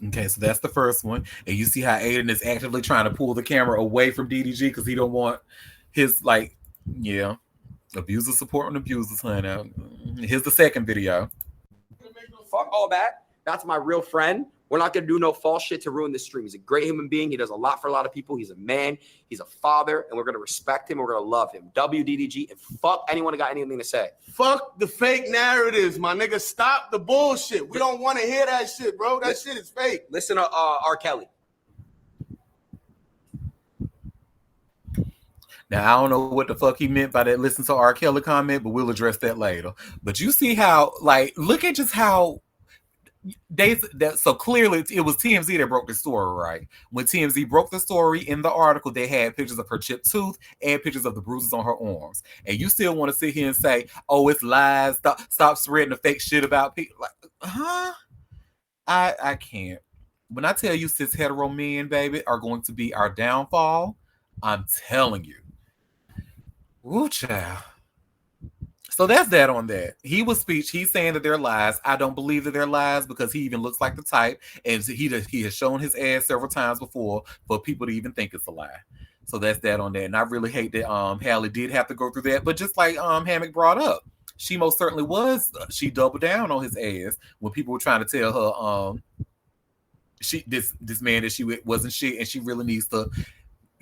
Okay, so that's the first one. And you see how Aiden is actively trying to pull the camera away from DDG because he don't want his, like, abusers supporting abusers, honey. Here's the second video.
Fuck all that. That's my real friend. We're not going to do no false shit to ruin this stream. He's a great human being. He does a lot for a lot of people. He's a man. He's a father. And we're going to respect him. We're going to love him. WDDG. And fuck anyone who got anything to say.
Fuck the fake narratives, my nigga. Stop the bullshit. We don't want to hear that shit, bro. That shit is fake.
Listen to R. Kelly.
Now, I don't know what the fuck he meant by that listen to R. Kelly comment, but we'll address that later. But you see how, like, look at just how so clearly it was TMZ that broke the story, right? When TMZ broke the story in the article, they had pictures of her chipped tooth and pictures of the bruises on her arms. And you still want to sit here and say, oh, it's lies. Stop spreading the fake shit about people. Like, huh? I can't. When I tell you cis hetero men, baby, are going to be our downfall, I'm telling you. Woo, child. So that's that on that. He's saying that they're lies. I don't believe that they're lies because he even looks like the type, and he has shown his ass several times before for people to even think it's a lie. So that's that on that. And I really hate that Hallie did have to go through that. But just like Hammock brought up, she most certainly was. She doubled down on his ass when people were trying to tell her this man that she wasn't shit, and she really needs to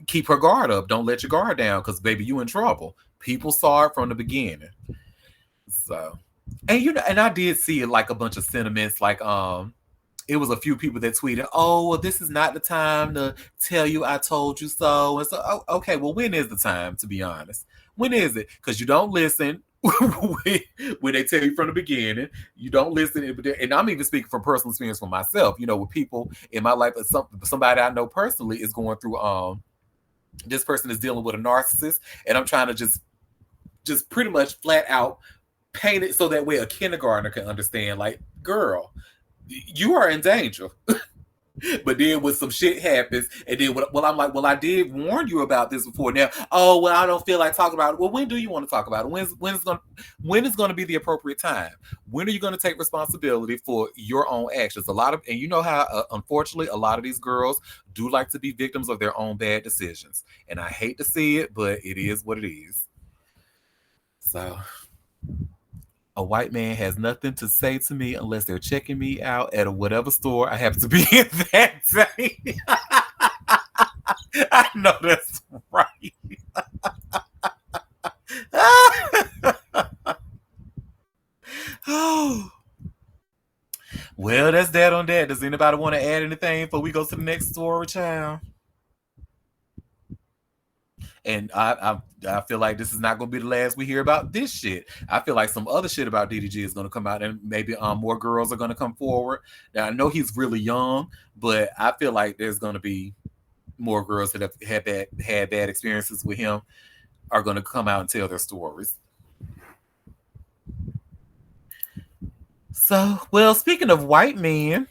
keep her guard up. Don't let your guard down, because baby, you in trouble. People saw it from the beginning. So, and and I did see like a bunch of sentiments, like it was a few people that tweeted, oh, well, this is not the time to tell you I told you so. And so, okay, well, when is the time, to be honest? When is it? Because you don't listen when they tell you from the beginning. You don't listen. And I'm even speaking from personal experience for myself, with people in my life. Somebody I know personally is going through, this person is dealing with a narcissist, and I'm trying to just pretty much flat out paint it so that way a kindergartner can understand, like, girl, you are in danger. But then when some shit happens, and then I'm like, well, I did warn you about this before. Now, oh, well, I don't feel like talking about it. Well, when do you want to talk about it? When is going to be the appropriate time? When are you going to take responsibility for your own actions? And you know how, unfortunately, a lot of these girls do like to be victims of their own bad decisions. And I hate to see it, but it is what it is. So, a white man has nothing to say to me unless they're checking me out at whatever store I happen to be in that day. I know that's right. Oh. Well, that's that on that. Does anybody want to add anything before we go to the next story, child? And I feel like this is not going to be the last we hear about this shit. I feel like some other shit about DDG is going to come out, and maybe more girls are going to come forward. Now, I know he's really young, but I feel like there's going to be more girls that have had bad experiences with him are going to come out and tell their stories. So, well, speaking of white men,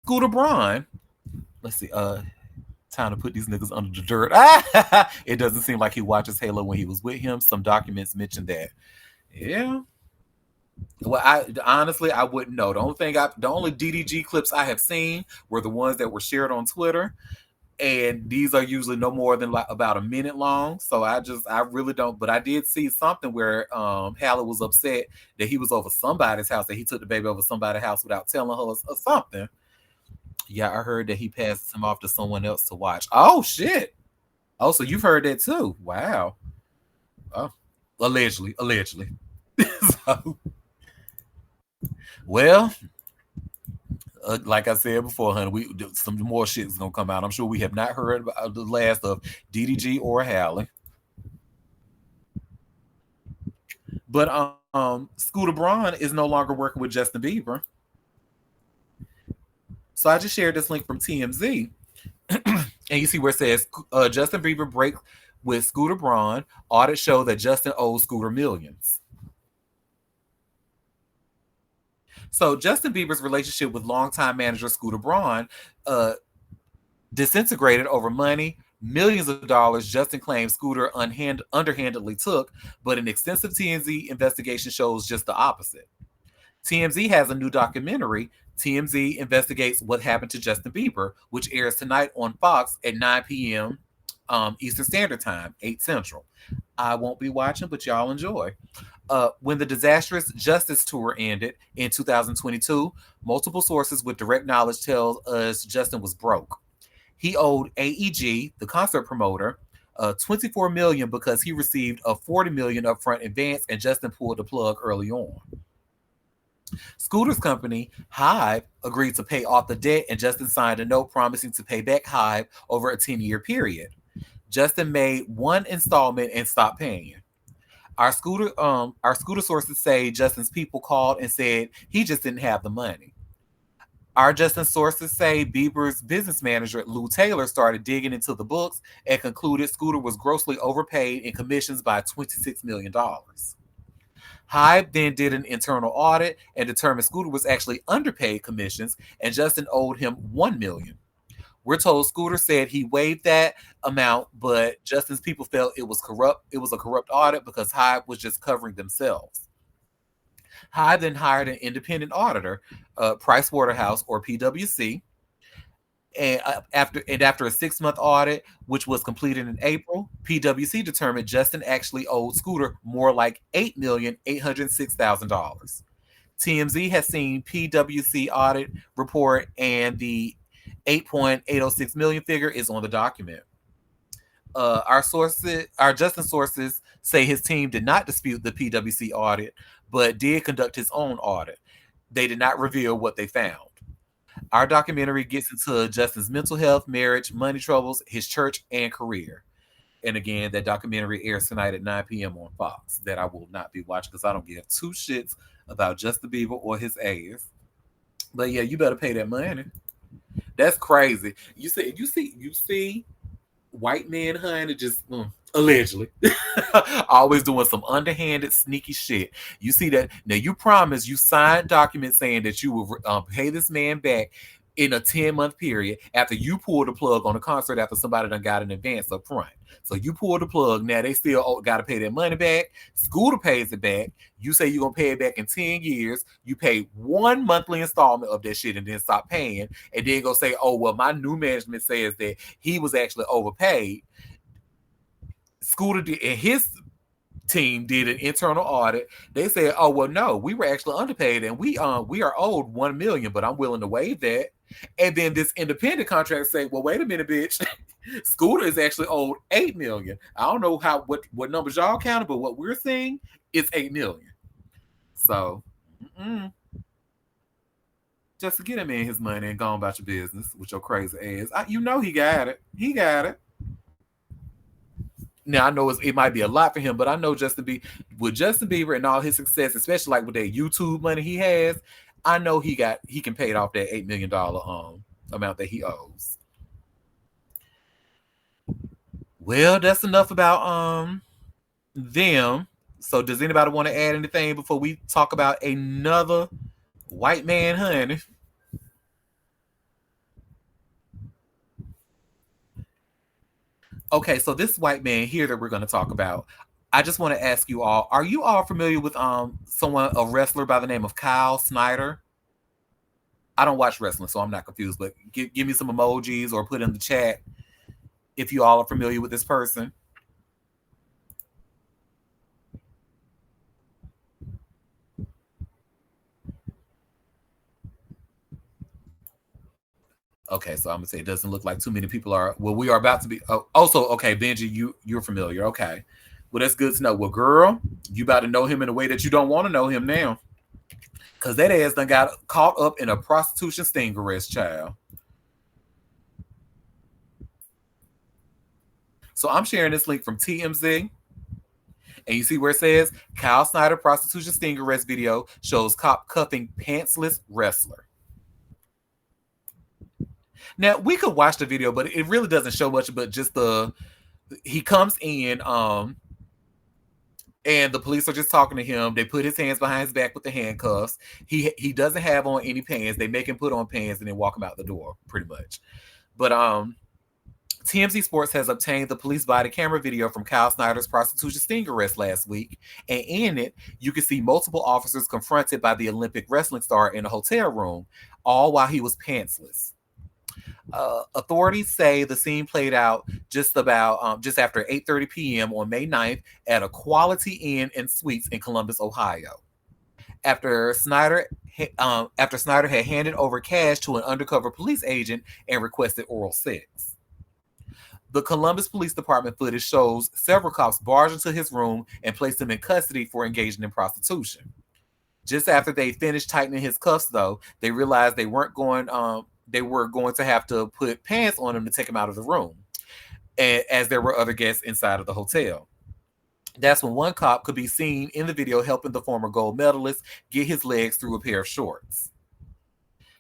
Scooter Braun. Let's see. Time to put these niggas under the dirt. It doesn't seem like he watches Halo when he was with him. Some documents mention that. Yeah. Well, honestly I wouldn't know. The only DDG clips I have seen were the ones that were shared on Twitter, and these are usually no more than like about a minute long. So I really don't. But I did see something where Halle was upset that he was over somebody's house, that he took the baby over somebody's house without telling her or something. Yeah, I heard that he passed him off to someone else to watch. Oh, shit. Oh, so you've heard that too. Wow. Oh, allegedly. So, well, like I said before, honey, some more shit is going to come out. I'm sure we have not heard about the last of DDG or Halle. But Scooter Braun is no longer working with Justin Bieber. So I just shared this link from TMZ, and you see where it says Justin Bieber break with Scooter Braun. Audit show that Justin owes Scooter millions. So Justin Bieber's relationship with longtime manager Scooter Braun uh, disintegrated over money. Millions of dollars Justin claims Scooter underhandedly took, but an extensive TMZ investigation shows just the opposite. TMZ has a new documentary. TMZ investigates what happened to Justin Bieber, which airs tonight on Fox at 9 p.m. Eastern Standard Time, 8 Central. I won't be watching, but y'all enjoy. When the disastrous Justice Tour ended in 2022, multiple sources with direct knowledge tell us Justin was broke. He owed AEG, the concert promoter, 24 million because he received a 40 million upfront advance, and Justin pulled the plug early on. Scooter's company, Hive, agreed to pay off the debt, and Justin signed a note promising to pay back Hive over a 10-year period. Justin made one installment and stopped paying. Our scooter sources say Justin's people called and said he just didn't have the money. Our Justin sources say Bieber's business manager, Lou Taylor, started digging into the books and concluded Scooter was grossly overpaid in commissions by $26 million. Hive then did an internal audit and determined Scooter was actually underpaid commissions and Justin owed him $1 million. We're told Scooter said he waived that amount, but Justin's people felt it was corrupt. It was a corrupt audit because Hive was just covering themselves. Hive then hired an independent auditor, Price Waterhouse or PwC, and after a 6-month audit, which was completed in April, PwC determined Justin actually owed Scooter more like $8,806,000. TMZ has seen PwC audit report, and the 8.806 million figure is on the document. Our Justin sources say his team did not dispute the PwC audit, but did conduct his own audit. They did not reveal what they found. Our documentary gets into Justin's mental health, marriage, money troubles, his church, and career. And again, that documentary airs tonight at 9 p.m. on Fox. That I will not be watching because I don't give two shits about Justin Bieber or his ass. But yeah, you better pay that money. That's crazy. You see, white men, honey, just allegedly always doing some underhanded, sneaky shit. You see that now? You promised, you signed documents saying that you will pay this man back in a 10-month period after you pulled the plug on a concert after somebody done got an advance up front. So you pulled the plug. Now they still got to pay their money back. Scooter pays it back. You say you're going to pay it back in 10 years. You pay one monthly installment of that shit and then stop paying. And then go say, oh, well, my new management says that he was actually overpaid. Scooter did, and his team did an internal audit. They said, "Oh well, no, we were actually underpaid, and we are owed $1 million, but I'm willing to waive that." And then this independent contract say, "Well, wait a minute, bitch. Scooter is actually owed $8 million. I don't know what numbers y'all counted, but what we're seeing is $8 million. So, just to get him in his money and go on about your business with your crazy ass. You know he got it. He got it. Now I know it might be a lot for him, but I know Justin Bieber and all his success, especially like with that YouTube money he has, I know he can pay it off that $8 million amount that he owes. Well, that's enough about them. So does anybody want to add anything before we talk about another white man, honey? Okay, so this white man here that we're going to talk about, I just want to ask you all: are you all familiar with a wrestler by the name of Kyle Snyder? I don't watch wrestling, so I'm not confused. But give me some emojis or put in the chat if you all are familiar with this person. Okay, so I'm gonna say it doesn't look like too many people are. Well, we are about to be. Oh, also, okay, Benji, you're familiar. Okay, well that's good to know. Well, girl, you about to know him in a way that you don't want to know him now, because that ass done got caught up in a prostitution sting arrest, child. So I'm sharing this link from TMZ, And you see where it says Kyle Snyder prostitution sting arrest video shows cop cuffing pantsless wrestler. Now we could watch the video, but it really doesn't show much. But just he comes in, and the police are just talking to him. They put his hands behind his back with the handcuffs. He doesn't have on any pants. They make him put on pants and then walk him out the door, pretty much. But TMZ Sports has obtained the police body camera video from Kyle Snyder's prostitution sting arrest last week, and in it, you can see multiple officers confronted by the Olympic wrestling star in a hotel room, all while he was pantsless. Authorities say the scene played out just after 8:30 p.m. on May 9th at a Quality Inn and Suites in Columbus, Ohio. After Snyder had handed over cash to an undercover police agent and requested oral sex. The Columbus Police Department footage shows several cops barge into his room and place him in custody for engaging in prostitution. Just after they finished tightening his cuffs, though, they realized they were going to have to put pants on him to take him out of the room, as there were other guests inside of the hotel. That's when one cop could be seen in the video helping the former gold medalist get his legs through a pair of shorts.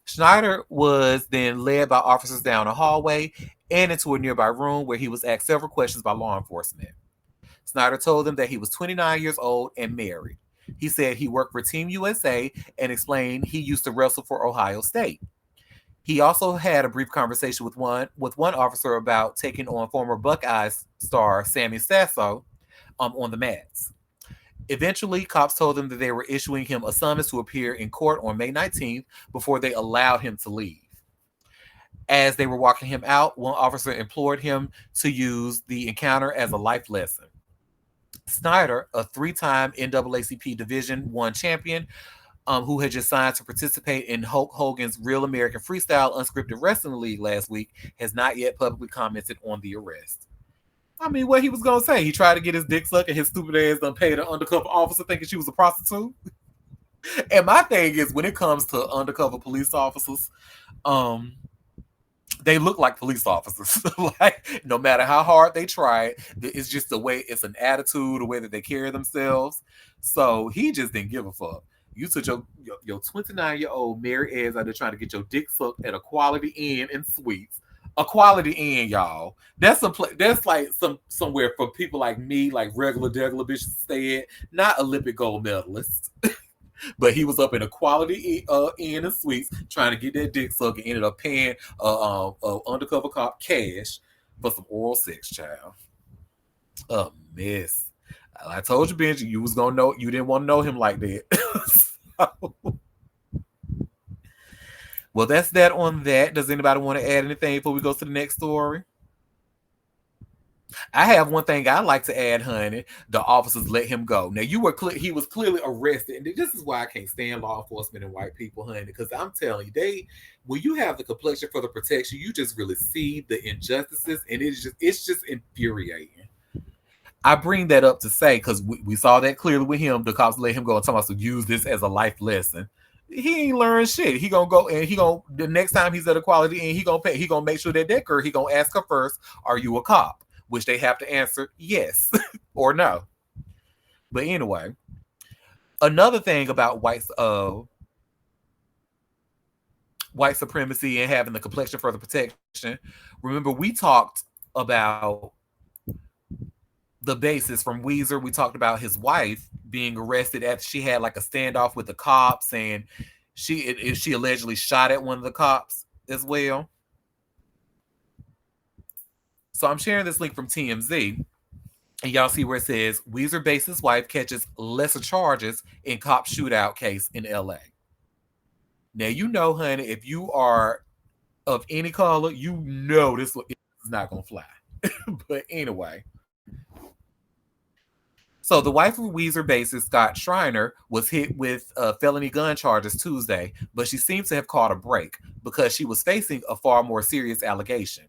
Snyder was then led by officers down a hallway and into a nearby room where he was asked several questions by law enforcement. Snyder told them that he was 29 years old and married. He said he worked for Team USA and explained he used to wrestle for Ohio State. He also had a brief conversation with one officer about taking on former Buckeyes star Sammy Sasso on the mats. Eventually, cops told him that they were issuing him a summons to appear in court on May 19th before they allowed him to leave. As they were walking him out, one officer implored him to use the encounter as a life lesson. Snyder, a three-time NAACP Division I champion, who had just signed to participate in Hulk Hogan's Real American Freestyle Unscripted Wrestling League last week, has not yet publicly commented on the arrest. I mean, what he was going to say? He tried to get his dick sucked and his stupid ass done paid an undercover officer thinking she was a prostitute. And my thing is, when it comes to undercover police officers, they look like police officers. Like, no matter how hard they try, it's just the way, it's an attitude, the way that they carry themselves. So he just didn't give a fuck. You took your 29-year-old married ass out there trying to get your dick sucked at a Quality Inn and Suites. A Quality Inn, y'all. That's like somewhere for people like me, like regular bitches to stay at. Not Olympic gold medalists. But he was up in a Quality Inn and Suites trying to get that dick sucked and ended up paying a undercover cop cash for some oral sex, child. A mess. I told you, Benji, you was gonna know. You didn't want to know him like that. So, well, that's that on that. Does anybody want to add anything before we go to the next story? I have one thing I'd like to add, honey. The officers let him go. Now, he was clearly arrested, and this is why I can't stand law enforcement and white people, honey, because I'm telling you, when you have the complexion for the protection, you just really see the injustices, and it's just infuriating. I bring that up to say, because we saw that clearly with him, the cops let him go and told us to use this as a life lesson. He ain't learned shit. He gonna go and the next time he's at a Quality Inn, he gonna make sure that girl, he gonna ask her first, are you a cop? Which they have to answer yes or no. But anyway, another thing about white supremacy and having the complexion for the protection. Remember, we talked about the basis from Weezer. We talked about his wife being arrested after she had like a standoff with the cops, and she allegedly shot at one of the cops as well. So I'm sharing this link from TMZ, and y'all see where it says Weezer bassist's wife catches lesser charges in cop shootout case in LA. Now, you know, honey, if you are of any color, you know this is not gonna fly. But anyway. So the wife of Weezer bassist Scott Schreiner was hit with felony gun charges Tuesday, but she seems to have caught a break because she was facing a far more serious allegation.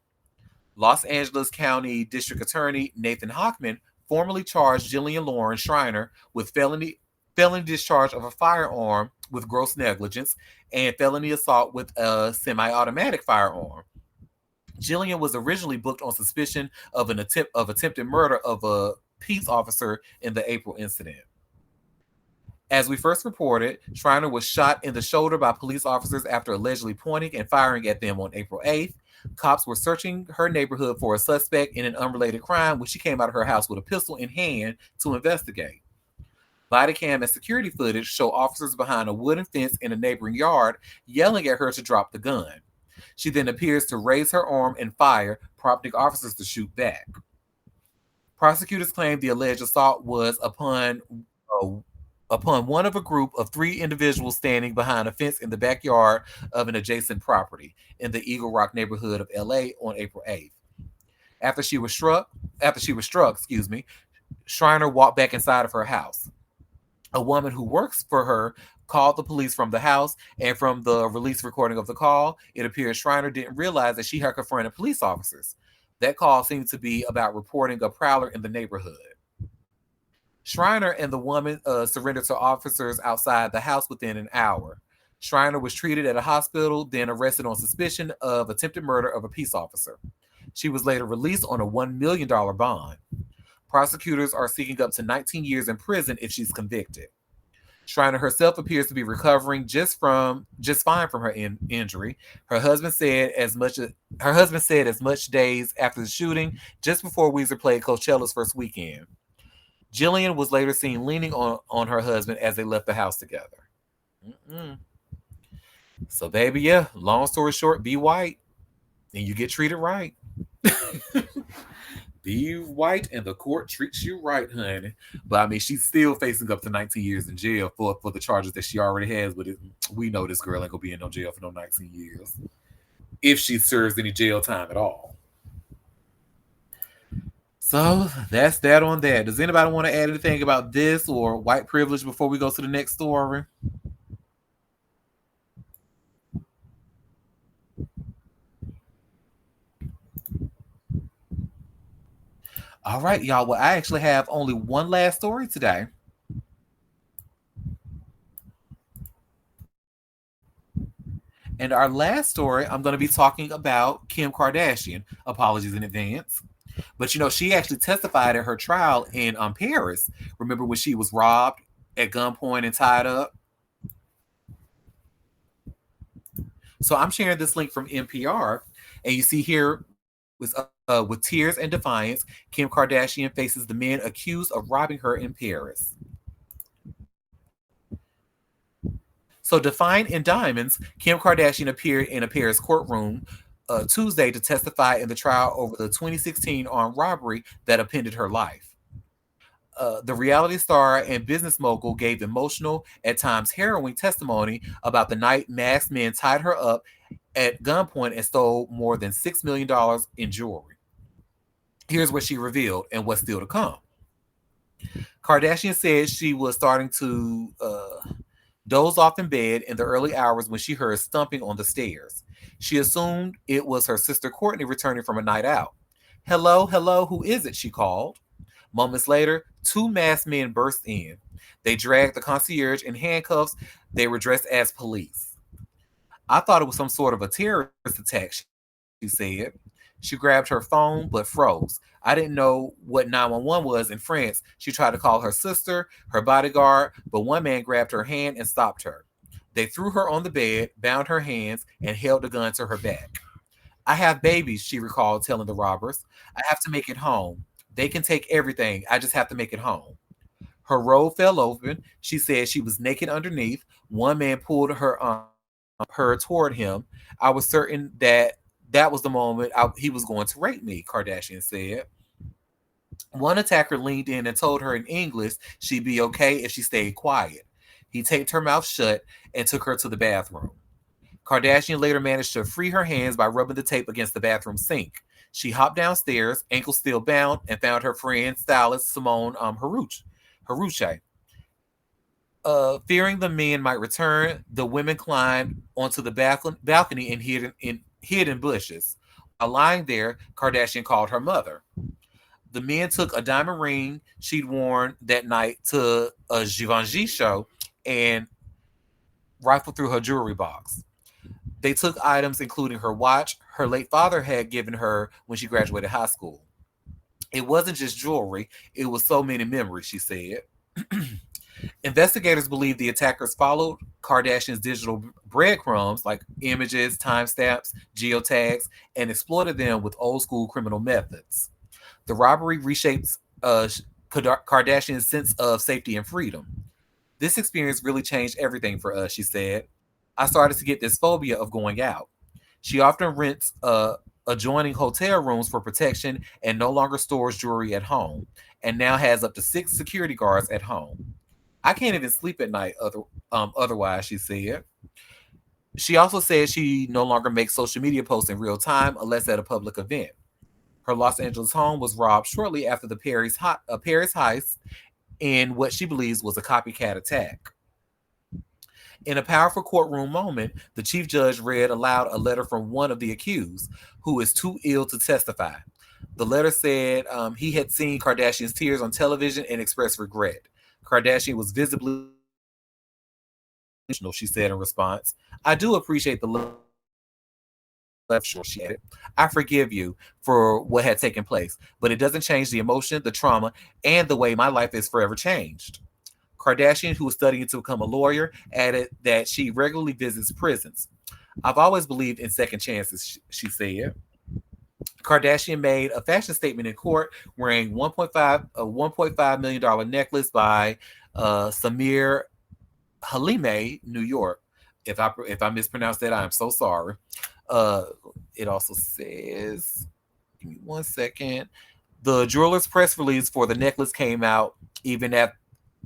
Los Angeles County District Attorney Nathan Hochman formally charged Jillian Lauren Schreiner with felony discharge of a firearm with gross negligence and felony assault with a semi-automatic firearm. Jillian was originally booked on suspicion of attempted murder of a peace officer in the April incident. As we first reported, Schreiner was shot in the shoulder by police officers after allegedly pointing and firing at them on April 8th. Cops were searching her neighborhood for a suspect in an unrelated crime when she came out of her house with a pistol in hand to investigate. Body cam and security footage show officers behind a wooden fence in a neighboring yard yelling at her to drop the gun. She then appears to raise her arm and fire, prompting officers to shoot back. Prosecutors claim the alleged assault was uh, upon one of a group of three individuals standing behind a fence in the backyard of an adjacent property in the Eagle Rock neighborhood of LA on April 8th. After she was struck, Schreiner walked back inside of her house. A woman who works for her called the police from the house, and from the release recording of the call, it appears Schreiner didn't realize that she had confronted police officers. That call seemed to be about reporting a prowler in the neighborhood. Schreiner and the woman surrendered to officers outside the house within an hour. Schreiner was treated at a hospital, then arrested on suspicion of attempted murder of a peace officer. She was later released on a $1 million bond. Prosecutors are seeking up to 19 years in prison if she's convicted. Schreiner herself appears to be recovering just fine from her injury. Her husband said as much days after the shooting, just before Weezer played Coachella's first weekend. Jillian was later seen leaning on her husband as they left the house together. Mm-mm. So, baby, yeah, long story short, be white and you get treated right. Be white and the court treats you right, honey. But I mean, she's still facing up to 19 years in jail for the charges that she already has. But we know this girl ain't gonna be in no jail for no 19 years if she serves any jail time at all. So that's that on that. Does anybody want to add anything about this or white privilege before we go to the next story? All right, y'all. Well, I actually have only one last story today. And our last story, I'm going to be talking about Kim Kardashian. Apologies in advance. But, she actually testified at her trial in Paris. Remember when she was robbed at gunpoint and tied up? So I'm sharing this link from NPR. And you see here, with tears and defiance, Kim Kardashian faces the men accused of robbing her in Paris. So, defined in diamonds, Kim Kardashian appeared in a Paris courtroom Tuesday to testify in the trial over the 2016 armed robbery that upended her life. The reality star and business mogul gave emotional, at times harrowing testimony about the night masked men tied her up at gunpoint and stole more than $6 million in jewelry. Here's what she revealed and what's still to come. Kardashian said she was starting to doze off in bed in the early hours when she heard stumping on the stairs. She assumed it was her sister Courtney returning from a night out. Hello, who is it? She called. Moments later, two masked men burst in. They dragged the concierge in handcuffs. They were dressed as police. I thought it was some sort of a terrorist attack, she said. She grabbed her phone but froze. I didn't know what 911 was in France. She tried to call her sister, her bodyguard, but one man grabbed her hand and stopped her. They threw her on the bed, bound her hands, and held the gun to her back. I have babies, she recalled telling the robbers. I have to make it home. They can take everything. I just have to make it home. Her robe fell open. She said she was naked underneath. One man pulled her toward him. I was certain that was the moment he was going to rape me, Kardashian said. One attacker leaned in and told her in English she'd be okay if she stayed quiet. He taped her mouth shut and took her to the bathroom. Kardashian later managed to free her hands by rubbing the tape against the bathroom sink. She hopped downstairs, ankles still bound, and found her friend, stylist Simone Haruche. Fearing the men might return, the women climbed onto the balcony and hid in bushes. While lying there, Kardashian called her mother. The men took a diamond ring she'd worn that night to a Givenchy show and rifled through her jewelry box. They took items including her watch her late father had given her when she graduated high school. It wasn't just jewelry, it was so many memories, she said. Investigators believe the attackers followed Kardashian's digital breadcrumbs like images, timestamps, geotags, and exploited them with old school criminal methods. The robbery reshapes Kardashian's sense of safety and freedom. This experience really changed everything for us, she said. I started to get this phobia of going out. She often rents adjoining hotel rooms for protection and no longer stores jewelry at home, and now has up to 6 security guards at home. I can't even sleep at night otherwise, she said. She also said she no longer makes social media posts in real time unless at a public event. Her Los Angeles home was robbed shortly after the Paris heist in what she believes was a copycat attack. In a powerful courtroom moment, the chief judge read aloud a letter from one of the accused, who is too ill to testify. The letter said he had seen Kardashian's tears on television and expressed regret. Kardashian was visibly emotional, she said in response. I do appreciate the love, she added. I forgive you for what had taken place, but it doesn't change the emotion, the trauma, and the way my life is forever changed. Kardashian, who was studying to become a lawyer, added that she regularly visits prisons. I've always believed in second chances, she said. Kardashian made a fashion statement in court wearing $1.5 million necklace by Samir Halime, New York. If I mispronounced that, I am so sorry. It also says, give me 1 second. The jeweler's press release for the necklace came out even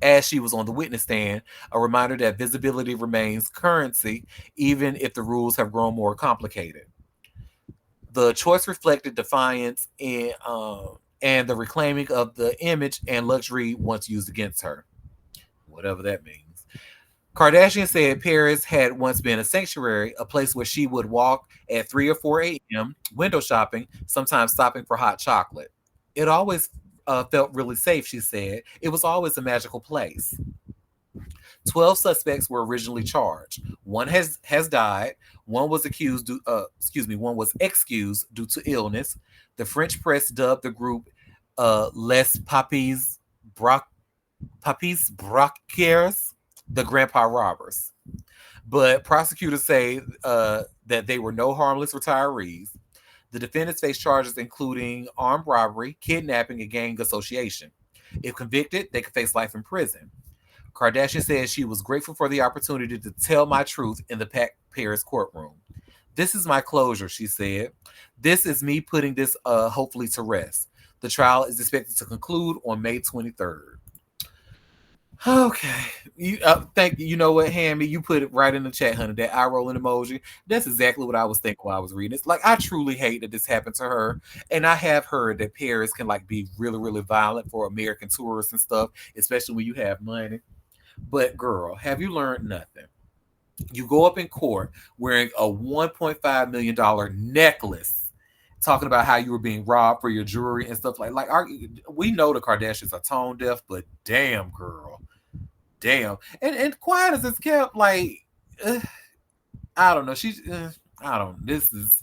as she was on the witness stand, a reminder that visibility remains currency, even if the rules have grown more complicated. The choice reflected defiance and the reclaiming of the image and luxury once used against her, whatever that means. Kardashian said Paris had once been a sanctuary, a place where she would walk at 3 or 4 a.m., window shopping, sometimes stopping for hot chocolate. It always felt really safe, she said. It was always a magical place. 12 suspects were originally charged. One has died. One was one was excused due to illness. The French press dubbed the group Les Papis Braqueurs, the grandpa robbers. But prosecutors say that they were no harmless retirees. The defendants face charges including armed robbery, kidnapping, and gang association. If convicted, they could face life in prison. Kardashian says she was grateful for the opportunity to tell my truth in the packed Paris courtroom. This is my closure, she said. This is me putting this hopefully to rest. The trial is expected to conclude on May 23rd. Okay. Thank you. You know what, Hammy? You put it right in the chat, honey. That eye rolling emoji. That's exactly what I was thinking while I was reading. It's like I truly hate that this happened to her. And I have heard that Paris can like be really, really violent for American tourists and stuff, especially when you have money. But girl, have you learned nothing? You go up in court wearing a $1.5 million necklace, talking about how you were being robbed for your jewelry and stuff we know the Kardashians are tone deaf, but damn, girl, damn. And quiet as it's kept, I don't know. I don't. This is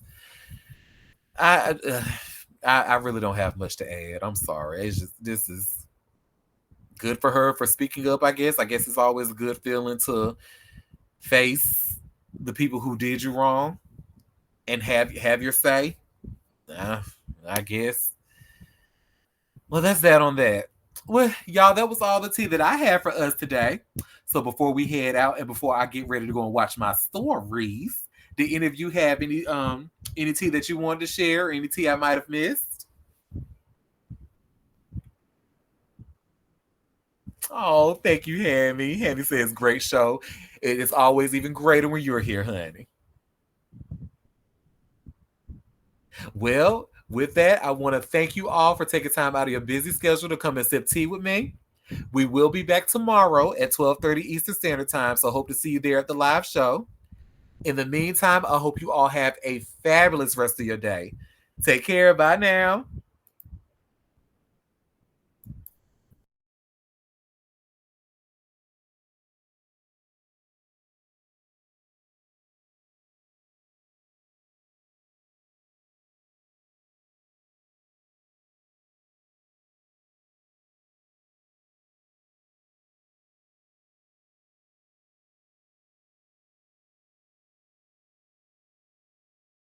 I really don't have much to add. I'm sorry. It's just this is good for her for speaking up. I guess. I guess it's always a good feeling to face the people who did you wrong and have your say. I guess. Well, that's that on that. Well, y'all, that was all the tea that I had for us today. So before we head out and before I get ready to go and watch my stories, did any of you have any tea that you wanted to share? Any tea I might have missed? Oh, thank you, Hammy. Hammy says, great show. It is always even greater when you're here, honey. Well, with that, I want to thank you all for taking time out of your busy schedule to come and sip tea with me. We will be back tomorrow at 12:30 Eastern Standard Time, so hope to see you there at the live show. In the meantime, I hope you all have a fabulous rest of your day. Take care. Bye now.